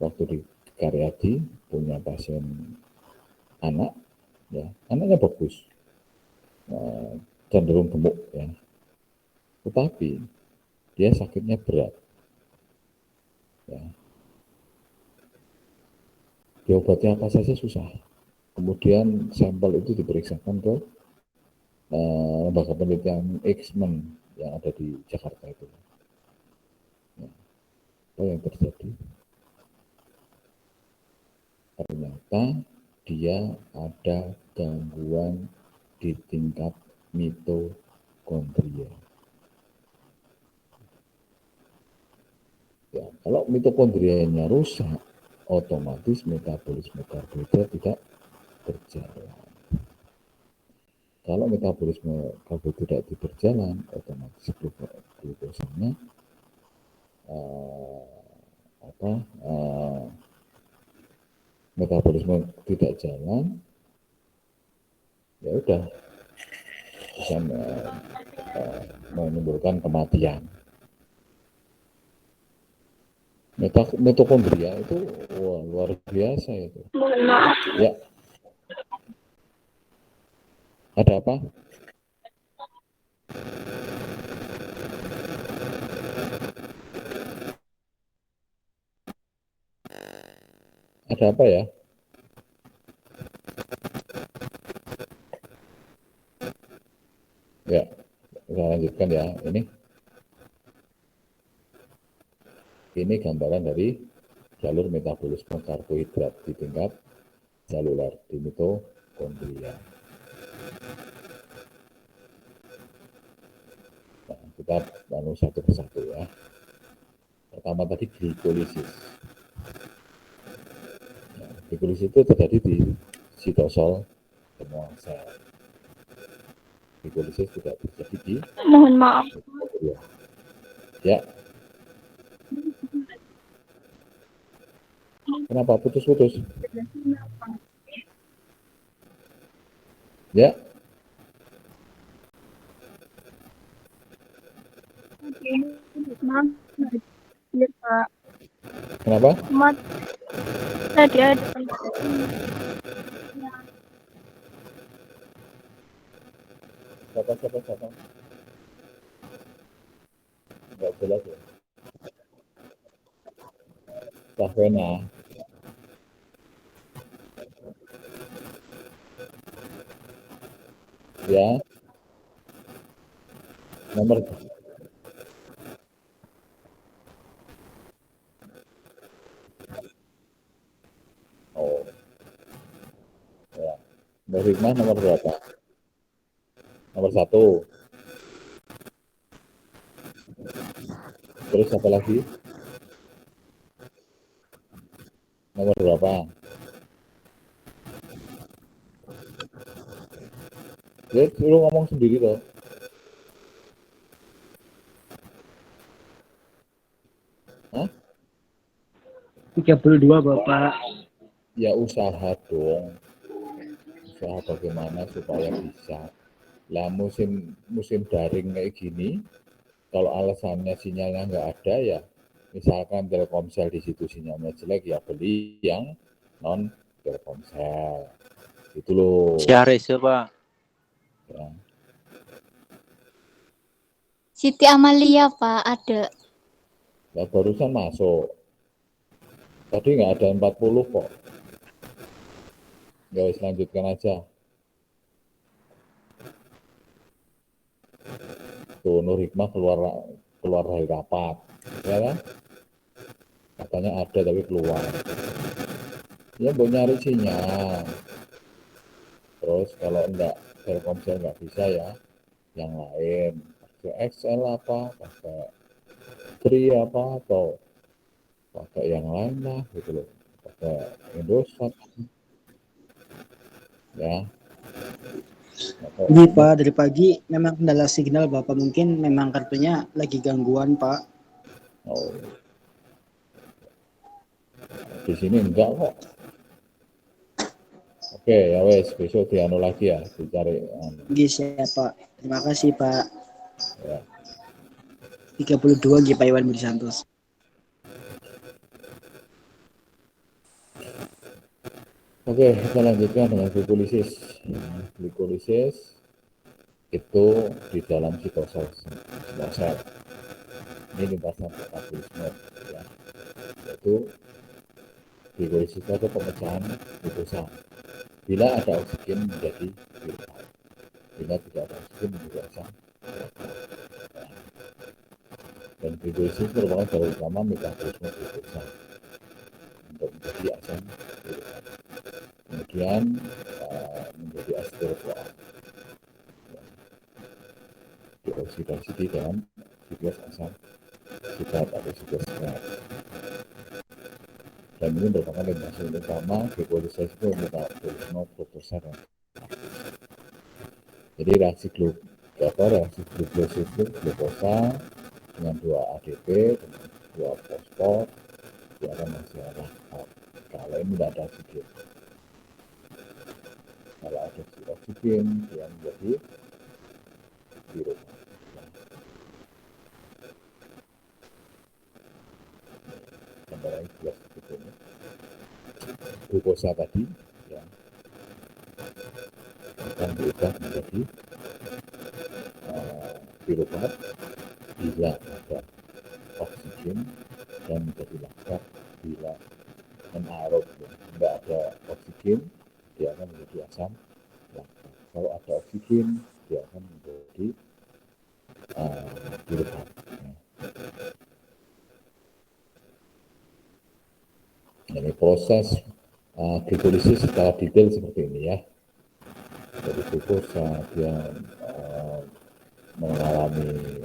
waktu di Karyadi punya pasien anak ya, anaknya bagus, cenderung gemuk ya, tetapi dia sakitnya berat ya, diobati apa saja susah. Kemudian sampel itu diperiksakan ke lembaga penelitian Eijkman yang ada di Jakarta itu. Ya, apa yang terjadi? Ternyata dia ada gangguan di tingkat mitokondria. Ya, kalau mitokondrianya rusak, otomatis metabolisme karbohidrat tidak berjalan. Kalau metabolisme karbohidrat tidak berjalan, otomatis glukosanya metabolisme tidak jalan, ya udah bisa menimbulkan kematian. Mitokondria itu wah, luar biasa itu. Ya. Ada apa? Ada apa ya? Ya, kita lanjutkan ya. Ini gambaran dari jalur metabolisme karbohidrat di tingkat seluler di mitokondria. Nah, kita satu persatu ya. Pertama tadi glikolisis. Nah, glikolisis itu terjadi di sitosol semua sel. Glikolisis tidak terjadi di Mohon maaf. mitokondria. Ya. Kenapa putus-putus? Ya. Hadir Pak. Kenapa? Mat tadi ada Siapa? Enggak jelas ya. Safena. Ya. Nomor oh. Ya. Mbak Hikmah nomor berapa? Nomor 1. Terus apa lagi? Nomor berapa? Ya, lu ngomong sendiri loh. Hah? 32 Bapak. Ya usaha dong. berusaha bagaimana supaya bisa. Lah musim daring kayak gini, kalau alasannya sinyalnya nggak ada ya, misalkan Telkomsel di situ sinyalnya jelek ya beli yang non Telkomsel. Itu loh. Syahresa, Pak. Ya. Siti Amalia, Pak, ada. Nah, barusan masuk. Tadi nggak ada 40 kok. Ya wis lanjutkan aja. Tuh Nur Hikmah keluar dari rapat, ya kan? Katanya ada tapi keluar. Ya mau nyari sinyal. Terus kalau enggak Telkomsel nggak bisa ya, yang lain. Pakai XL apa, pakai Tri apa, atau pakai yang lain lah gitu loh. Pakai Indosat. Ya. Ini Pak, dari pagi memang kendala signal Bapak, mungkin memang kartunya lagi gangguan Pak. Oh. Di sini enggak kok. Oke, ya wes, besok dianu lagi ya, dicari. Siap Pak. Terima kasih Pak. Ya. 32 Pak Iwan Budi Santos. Oke, kita lanjutkan dengan glikolisis. Glikolisis itu di dalam sitosel. Ini lintasan metabolisme, ya. Yaitu glikolisis itu pemecahan glukosa. Bila ada oksigen menjadi piruvat. Bila tidak ada oksigen menjadi asam. Dan glikolisis merupakan jalur utama metabolisme glukosa untuk menjadi asam piruvat. Kemudian menjadi asetil-CoA. Dioksidasi di dalam siklus asam sitat atau siklus serat. Dan ini merupakan lintasan utama glikolisis itu metabolisme glukosa. Jadi reaksi glukosis itu glukosa dengan 2 ADP dengan 2 fosfor dia akan menghasilkan laktat. Kalau ini tidak ada oksigen. Kalau ada oksigen dia menjadi piruvat. Gambar yang jelas seperti ini. Glukosa tadi ya akan berubah menjadi piruvat bila ada oksigen dan menjadi laktat bila anaerob, ya. Tidak ada oksigen dia akan menjadi asam laktat. Kalau ada oksigen dia akan menjadi piruvat. Ya. Ini proses glikolisis secara detail seperti ini ya. Jadi glukosa dia mengalami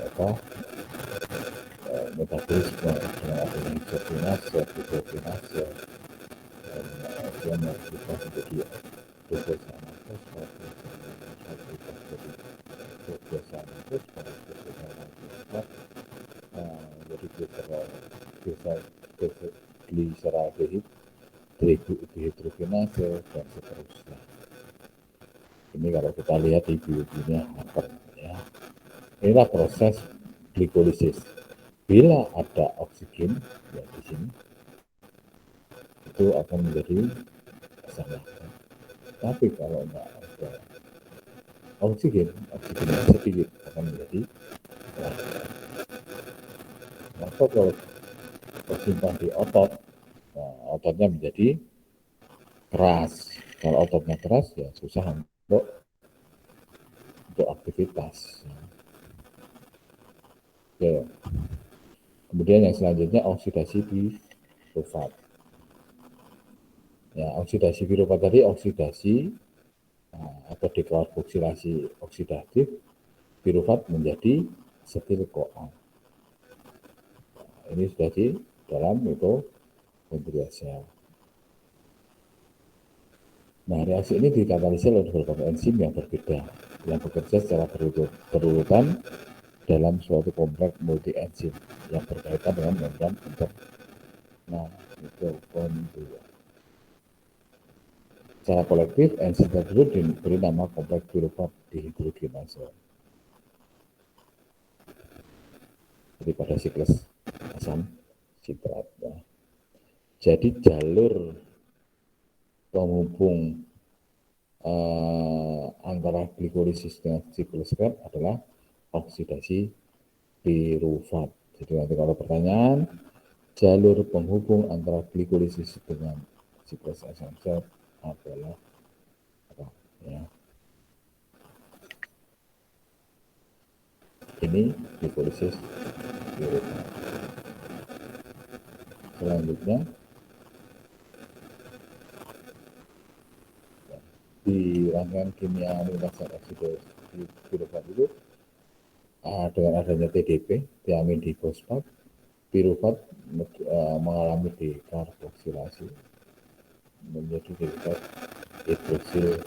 metabolisme dengan adanya hidrogenase, glucokinase, dan dia berubah menjadi glukosa fosfat, glukosa fosfat, jadi gliseraldehid, dihidrogenase, dan seterusnya. Ini kalau kita lihat di biologinya ya. Inilah proses glikolisis. Bila ada oksigen ya di sini itu akan menjadi asam laktat. Tapi kalau enggak ada oksigen sedikit akan menjadi laktat. Laktat kalau tersimpan di otot, nah, ototnya menjadi keras. Kalau ototnya keras ya susah untuk aktivitas. Oke. Kemudian yang selanjutnya oksidasi piruvat. Ya, oksidasi piruvat tadi oksidasi atau dekarboksilasi oksidatif piruvat menjadi asetil-CoA. Ini sudah di dalam mitokondria sel. Nah, reaksi ini dikatalisis oleh beberapa enzim yang berbeda yang bekerja secara berurutan dalam suatu kompleks multi enzim yang berkaitan dengan membran internal mitokondria. Secara kolektif, enzim tersebut diberi nama kompleks pirufat dihidrogenase. Jadi pada siklus asam sitrat. Ya. Jadi jalur penghubung antara glikolisis dengan siklus Krebs adalah oksidasi pirufat. Jadi nanti kalau pertanyaan, jalur penghubung antara glikolisis dengan siklus asam sitrat adalah apa? Ya. Ini glikolisis pirufat. Selanjutnya di rangkaian kimia lintasan oksidasi pirufat itu dengan adanya TDP, tiamin difosfat, pirufat mengalami dekarboksilasi menjadi derivat hidroksil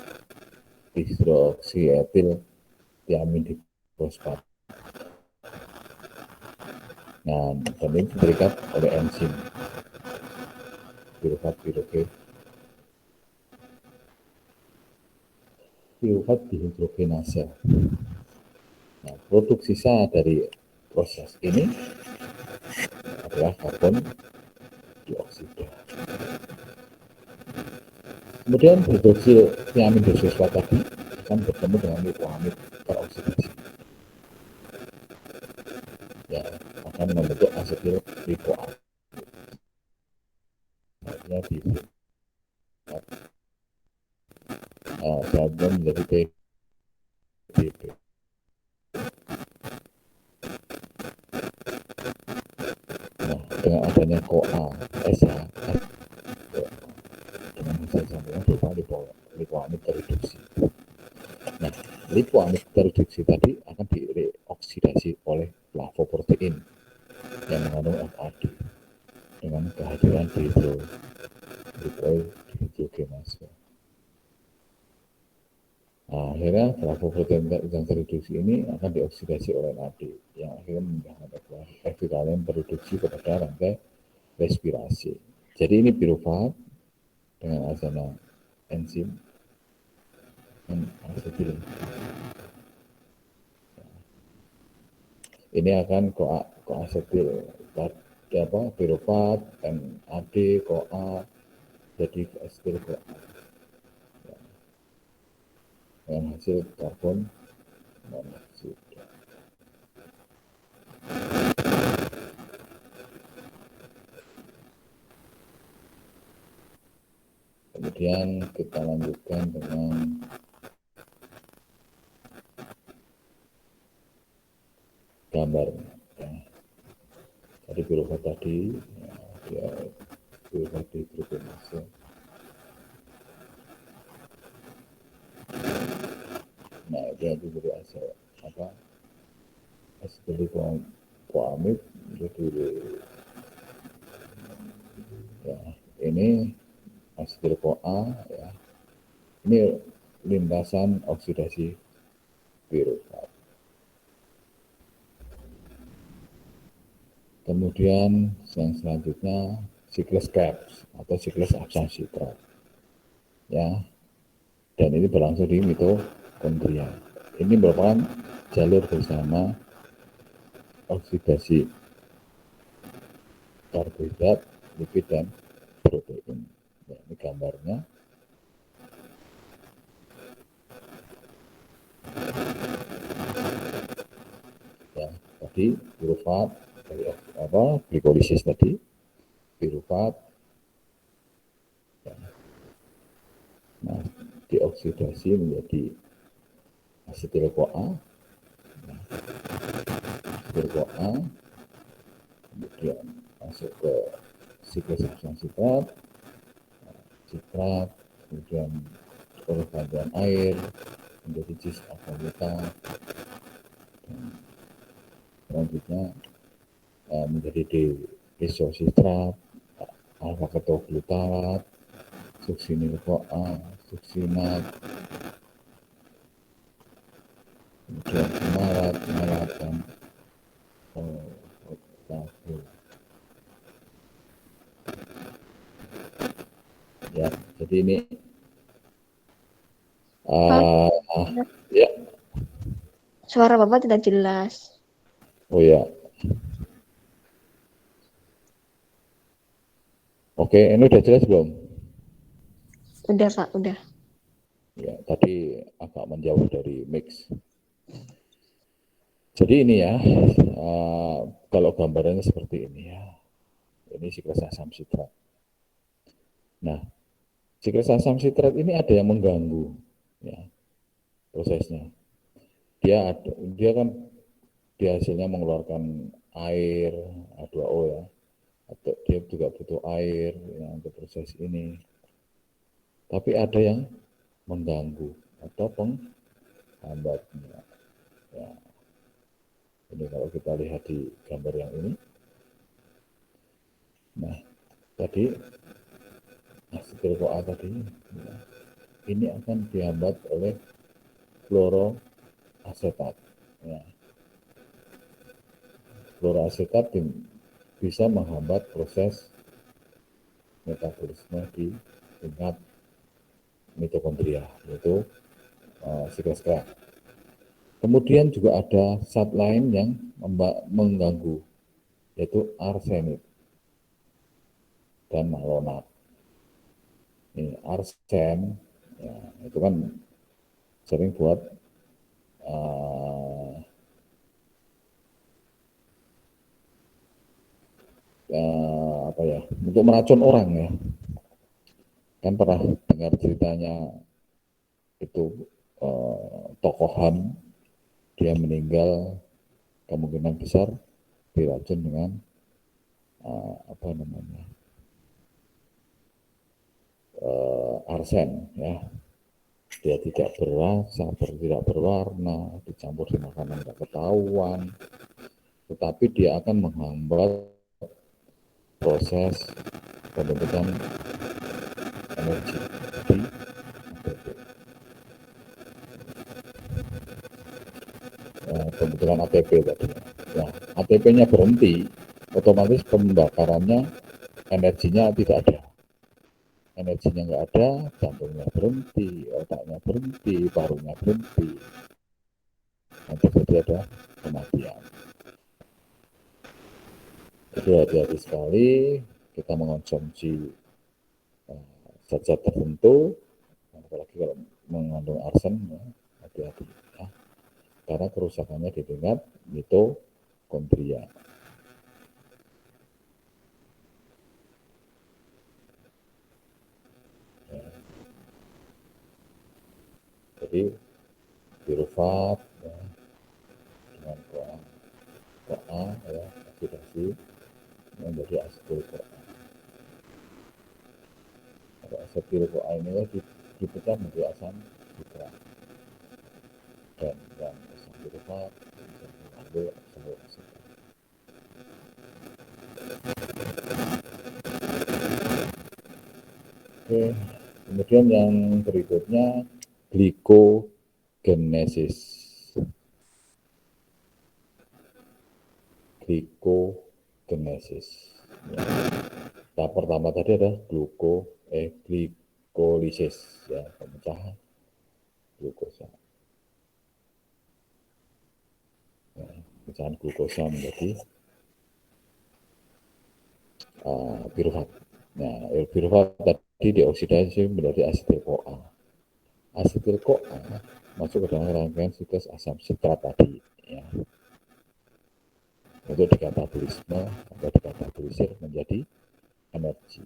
dihidroksietil tiamin difosfat. Nah, dan ini terikat oleh enzim pirufat dihidrogenase. Nah, produk sisa dari proses ini adalah karbon dioksida. Kemudian hidroksil tiamin difosfat tadi akan bertemu dengan lipoamid teroksidasi. Ya, akan membentuk asetil lipoamid. Artinya di zat menjadi PDB. Nah, dengan adanya CoA, SH, dengan hasil sampingan berupa lipoamid tereduksi. Nah, lipoamid tereduksi tadi akan dioksidasi oleh flavoprotein yang mengandung FAD dengan kehadiran dihidrogenase. Nah, akhirnya flavoprotein yang tereduksi ini akan dioksidasi oleh NAD yang akhirnya menghasilkan ekvikalen produksi kepada rantai respirasi. Jadi ini pirufat dengan adanya enzim dan asetil. Ini akan koasetil pirufat NAD CoA jadi asetil CoA. Dengan hasil karbon monoksida. Kemudian kita lanjutkan dengan gambar. Ya. Tadi pirufat tadi, ya, dia pirufat dihidrogenase. Nah, dia diberi asetil lipoamid jadi ya ini asetil CoA ya. Ini lintasan oksidasi pirufat. Kemudian yang selanjutnya siklus Krebs atau siklus asam sitrat. Ya. Dan ini berlangsung di mitokondria. Ini merupakan jalur bersama oksidasi karbohidrat, lipid, dan protein. Ya, ini gambarnya. Ya, tadi pirufat dari glikolisis tadi, pirufat. Ya. Nah, dioksidasi menjadi asetil CoA. Nah, asetil CoA kemudian masuk ke siklus asam sitrat, kemudian oleh bantuan air menjadi cis agameta, dan selanjutnya menjadi disositrat, alfa ketoglutarat, suksinil CoA, suksinat, kemudian malat, dan ya, jadi ini Uh, ya, Suara Bapak tidak jelas. oh ya. Oke, ini udah jelas belum? Udah, Pak, udah. Ya, tadi agak menjauh dari mix. Jadi ini ya, kalau gambarannya seperti ini ya. Ini siklus asam sitrat. Nah, siklus asam sitrat ini ada yang mengganggu ya, prosesnya. Dia kan hasilnya mengeluarkan air H2O ya, atau dia juga butuh air ya, untuk proses ini. Tapi ada yang mengganggu atau penghambatnya. Ya. Ini kalau kita lihat di gambar yang ini. Nah, tadi asetil CoA tadi ya, ini akan dihambat oleh fluoroasetat. Ya. Fluoroasetat bisa menghambat proses metabolisme di tingkat mitokondria, yaitu siklus kerak. Kemudian juga ada zat lain yang mengganggu, yaitu arsenik dan malonat. Ini arsen, ya, itu kan sering buat apa ya, untuk meracun orang ya. Kan pernah dengar ceritanya itu tokoh HAM, dia meninggal kemungkinan besar diracun dengan apa namanya, arsen ya. Dia tidak berasa, tidak berwarna, dicampur di makanan tidak ketahuan, tetapi dia akan menghambat proses pembentukan energi di ATP. Pembentukan ATP tadi. Nah, ATP-nya berhenti, otomatis pembakarannya, energinya tidak ada. Energinya nggak ada, jantungnya berhenti, otaknya berhenti, parunya berhenti. Nanti terjadi ada kematian. Jadi hati-hati sekali kita mengonsumsi zat-zat tertentu, apalagi kalau mengandung arsen, ya, hati-hati ya. Karena kerusakannya di tingkat mitokondria. Ya. Jadi pirufat ya, dengan CoA ya, oksidasi menjadi asetil CoA. Kalau asetil CoA ini ya dipecah menjadi asam sitrat, dan yang asam pirufat bisa diambil oksaloasetat. Oke, kemudian yang berikutnya glikogenesis. Glikogenesis. Ya. Tahap pertama tadi ada glikolisis ya, pemecahan glukosa. Ya, pemecahan glukosa menjadi pirufat. Nah, pirufat tadi dioksidasi menjadi asetil CoA. Asetil CoA masuk ke dalam rangkaian siklus asam sitrat tadi ya. Untuk dikatabolisme atau dikatabolisir menjadi energi.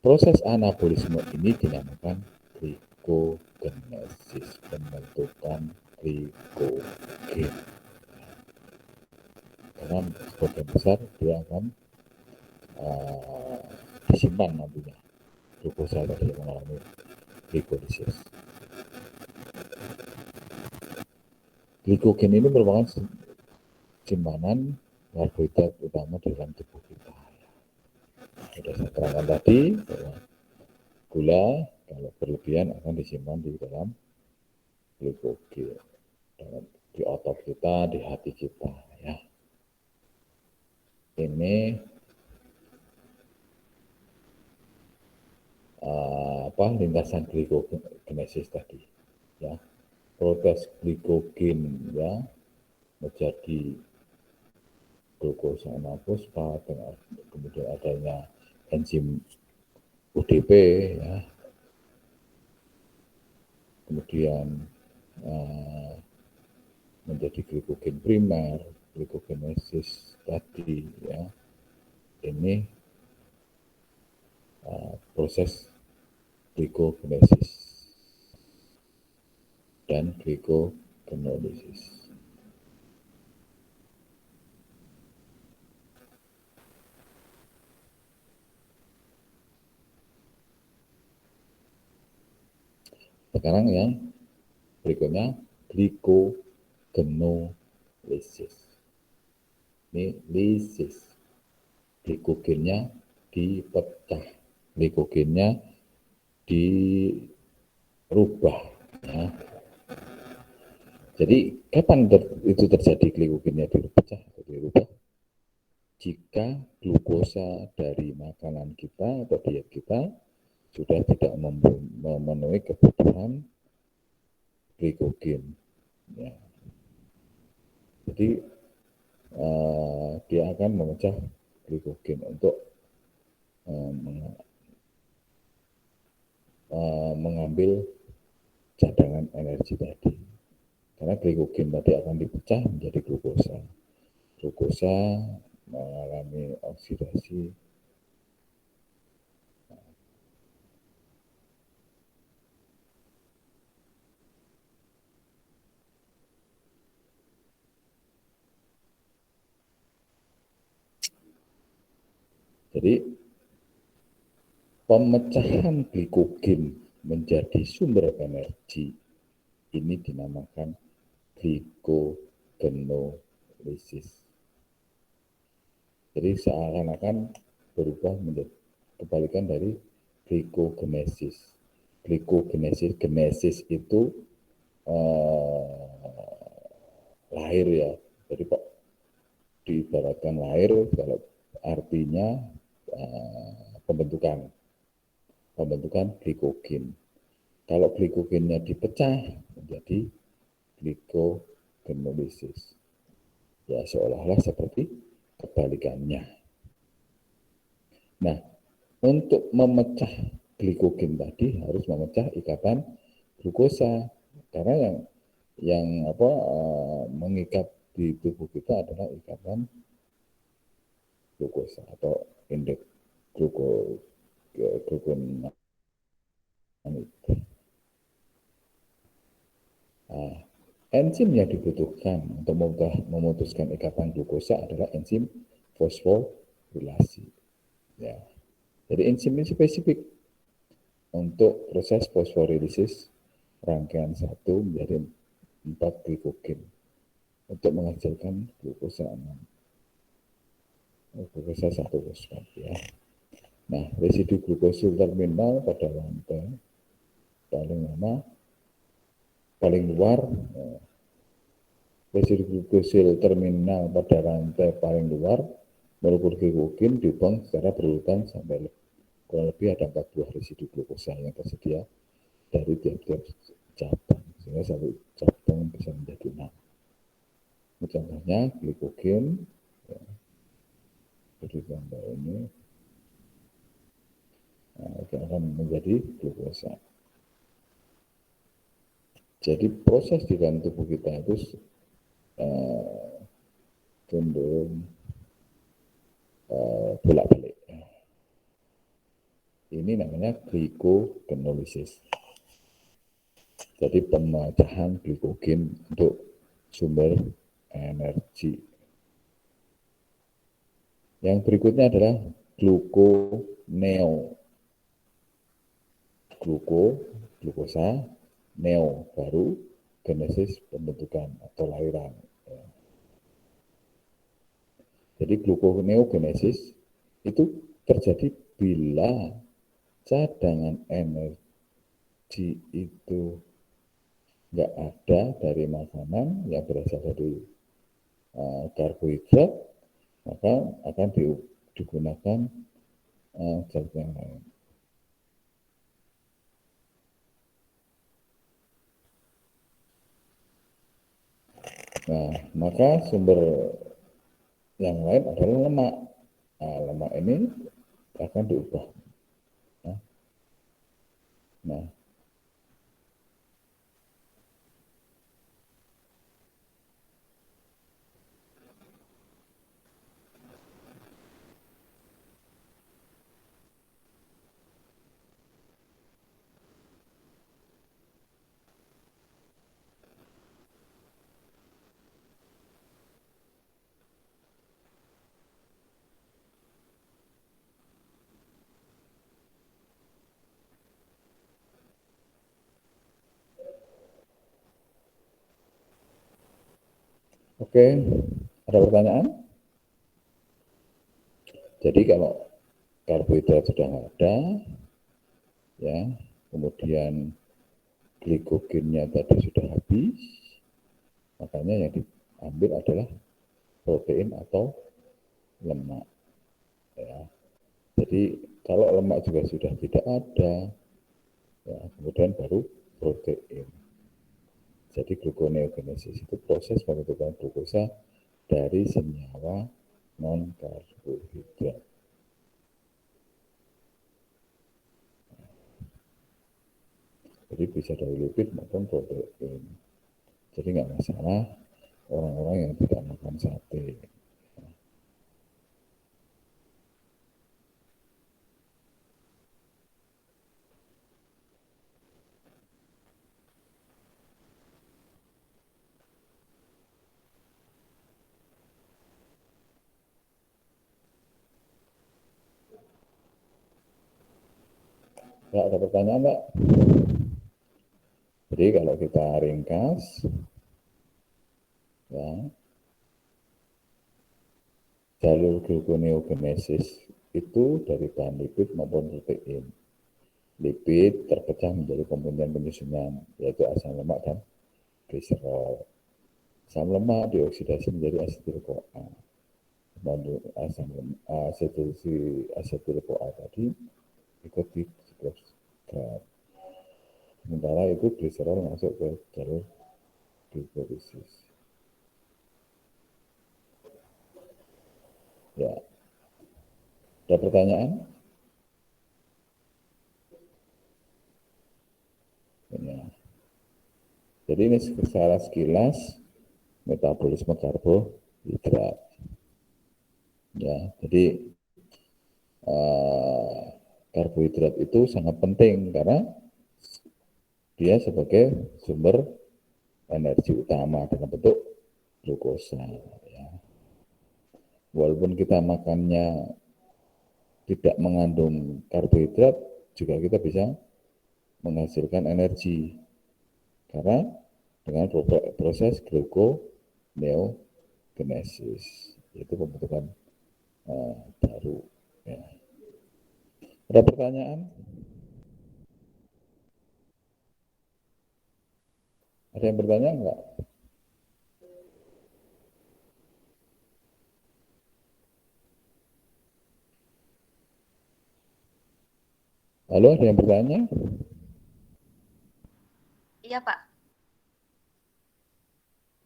Proses anabolisme ini dinamakan glikogenesis, pembentukan glikogen. Karena sebagian besar dia akan disimpan nantinya glukosa tadi yang mengalami glikolisis. Glikogen ini merupakan simpanan karbohidrat utama di dalam tubuh kita. Sudah saya terangkan tadi bahwa gula kalau berlebihan akan disimpan di dalam glikogen, di otot kita, di hati kita ya. Ini lintasan glikogenesis tadi, ya. Proses glikogen, ya, menjadi glukosa 6 fosfat, kemudian adanya enzim UDP, ya, kemudian menjadi glikogen primer, glikogenesis tadi, ya. Ini proses glikogenesis dan glikogenolysis. Sekarang yang berikutnya glikogenolysis. Ini lisis. Glikogennya dipecah, glikogennya dirubah, ya. Jadi kapan itu terjadi glikogennya dirubah? Jika glukosa dari makanan kita atau diet kita sudah tidak memenuhi kebutuhan glikogen, ya. Jadi dia akan memecah glikogen untuk mengambil cadangan energi tadi. Karena glikogen tadi akan dipecah menjadi glukosa. Glukosa mengalami oksidasi. Jadi pemecahan glikogen menjadi sumber energi ini dinamakan glikogenolysis. Jadi seakan-akan berubah menjadi kebalikan dari glikogenesis. Genesis itu lahir, ya. Jadi Pak diibaratkan lahir, kalau artinya pembentukan glikogen. Kalau glikogennya dipecah menjadi glikogenolysis. Ya, seolah-olah seperti kebalikannya. Nah, untuk memecah glikogen tadi harus memecah ikatan glukosa, karena yang mengikat di tubuh kita adalah ikatan glukosa atau indeks gluconeogenesis. Enzim yang dibutuhkan untuk memutuskan ikatan glukosa adalah enzim fosforilasi. Ya. Jadi enzim ini spesifik untuk proses fosforilis rangkaian 1 menjadi 4 glikogen untuk menghasilkan glukosa 1 fosfat, ya. Nah, residu glukosil terminal pada rantai paling luar, residu glukosil terminal pada rantai paling luar molekul glikogen dibuang secara berurutan sampai kurang lebih ada 4 buah residu glukosa yang tersedia dari tiap-tiap cabang, sehingga satu cabang bisa menjadi 6. Contohnya glikogen, ya, jadi gambar ini, akan menjadi glukosa. Jadi proses di dalam tubuh kita itu cenderung bolak-balik. Ini namanya glikogenolysis. Jadi pemecahan glikogen untuk sumber energi. Yang berikutnya adalah glukosa, neo baru, genesis pembentukan atau lahiran. Jadi gluconeogenesis itu terjadi bila cadangan energi itu nggak ada dari makanan yang berasal dari karbohidrat, maka akan digunakan zat yang lain. Nah, maka sumber yang lain adalah lemak. Nah, lemak ini akan diubah. Nah, oke, ada pertanyaan? Jadi kalau karbohidrat sudah nggak ada, ya, kemudian glikogennya tadi sudah habis, makanya yang diambil adalah protein atau lemak. Ya. Jadi kalau lemak juga sudah tidak ada, ya, kemudian baru protein. Jadi gluconeogenesis itu proses pembentukan glukosa dari senyawa non-karbohidrat. Jadi bisa dari lipid maupun protein. Jadi nggak masalah orang-orang yang tidak makan sate. Ya, ada pertanyaan Mbak? Jadi kalau kita ringkas, ya, jalur gluconeogenesis itu dari bahan lipid maupun protein. Lipid terpecah menjadi komponen penyusunan, yaitu asam lemak dan gliserol. Asam lemak dioksidasi menjadi asetil-CoA. Asam asetil-CoA tadi ikut di sikloskrat. Sementara itu gliserol masuk ke jalur glikolisis. Ya, ada pertanyaan? Ya. Jadi ini secara sekilas metabolisme karbohidrat. Ya, jadi karbohidrat itu sangat penting karena dia sebagai sumber energi utama dalam bentuk glukosa. Ya. Walaupun kita makannya tidak mengandung karbohidrat, juga kita bisa menghasilkan energi karena dengan proses gluconeogenesis, yaitu pembentukan baru. Ya. Ada pertanyaan? Ada yang bertanya enggak? Halo, ada yang bertanya? Iya, Pak.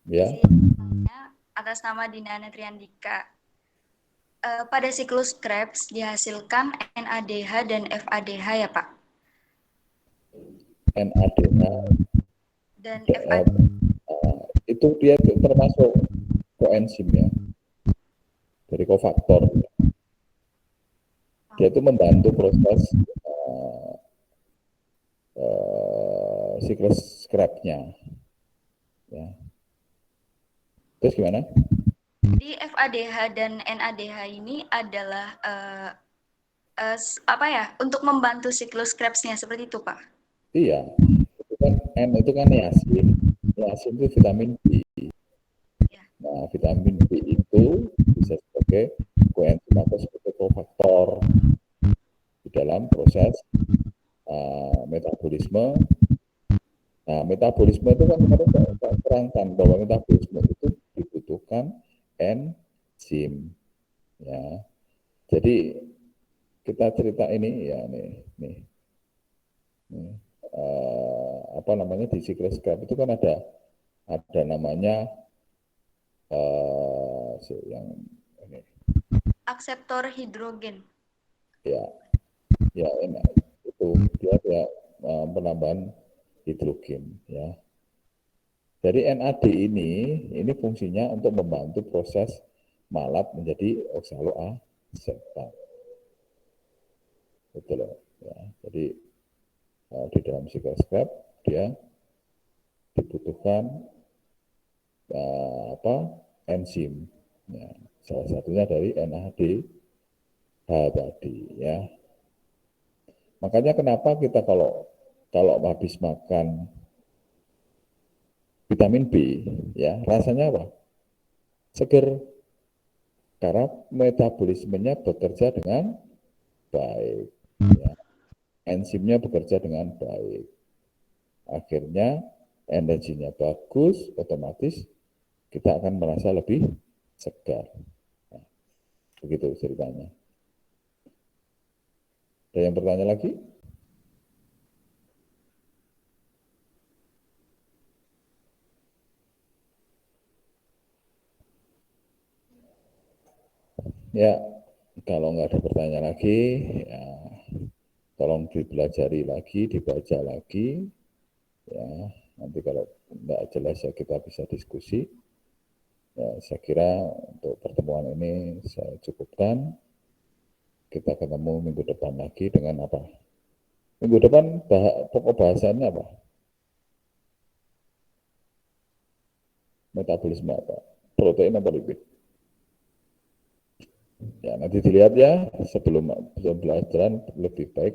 Ya. Atas nama Dina Netriandika. Pada siklus Krebs dihasilkan NADH dan FADH ya, Pak? NADH dan FADH. Itu dia termasuk koenzim ya, dari kofaktor. Dia itu membantu proses siklus Krebs-nya. Ya. Terus gimana? Jadi FADH dan NADH ini adalah apa ya? Untuk membantu siklus Krebs-nya seperti itu, Pak? Iya. Itu kan N itu kan niacin. Niacin itu vitamin B. Ya. Nah, vitamin B itu bisa sebagai koenzim atau sebagai kofaktor di dalam proses metabolisme. Nah, metabolisme itu kan kemarin saya terangkan bahwa metabolisme itu dibutuhkan enzim. Ya, jadi kita cerita ini ya nih apa namanya di siklus Krebs itu kan ada namanya yang ini Akseptor hidrogen. ya itu dia penambahan hidrogen ya. Jadi NAD ini fungsinya untuk membantu proses malat menjadi oksaloasetat. Betul loh ya. Jadi di dalam psikoskrap dia dibutuhkan enzim ya. Salah satunya dari NADH tadi ya. Makanya kenapa kita kalau habis makan vitamin B ya rasanya apa? Seger, karena metabolismenya bekerja dengan baik ya. Enzimnya bekerja dengan baik, akhirnya energinya bagus, otomatis kita akan merasa lebih segar. Nah, begitu ceritanya. Ada yang bertanya lagi? Ya, kalau nggak ada pertanyaan lagi, ya tolong dipelajari lagi, dibaca lagi, ya. Nanti kalau nggak jelas ya kita bisa diskusi. Ya, saya kira untuk pertemuan ini saya cukupkan. Kita ketemu minggu depan lagi dengan apa? Minggu depan pokok bahasannya apa? Metabolisme apa? Protein apa lipid? Ya, nanti dilihat ya, sebelum pelajaran lebih baik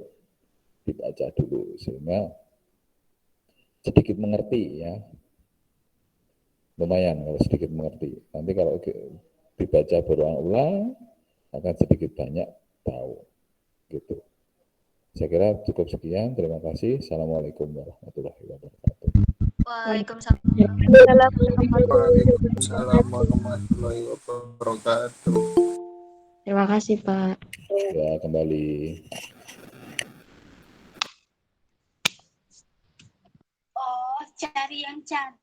dibaca dulu sehingga sedikit mengerti ya. Lumayan kalau sedikit mengerti. Nanti kalau dibaca berulang-ulang akan sedikit banyak tahu. Gitu. Saya kira cukup sekian. Terima kasih. Assalamualaikum warahmatullahi wabarakatuh. Waalaikumsalam. Waalaikumsalam warahmatullahi wabarakatuh. Terima kasih, Pak. Ya, kembali. Oh, cari yang cantik.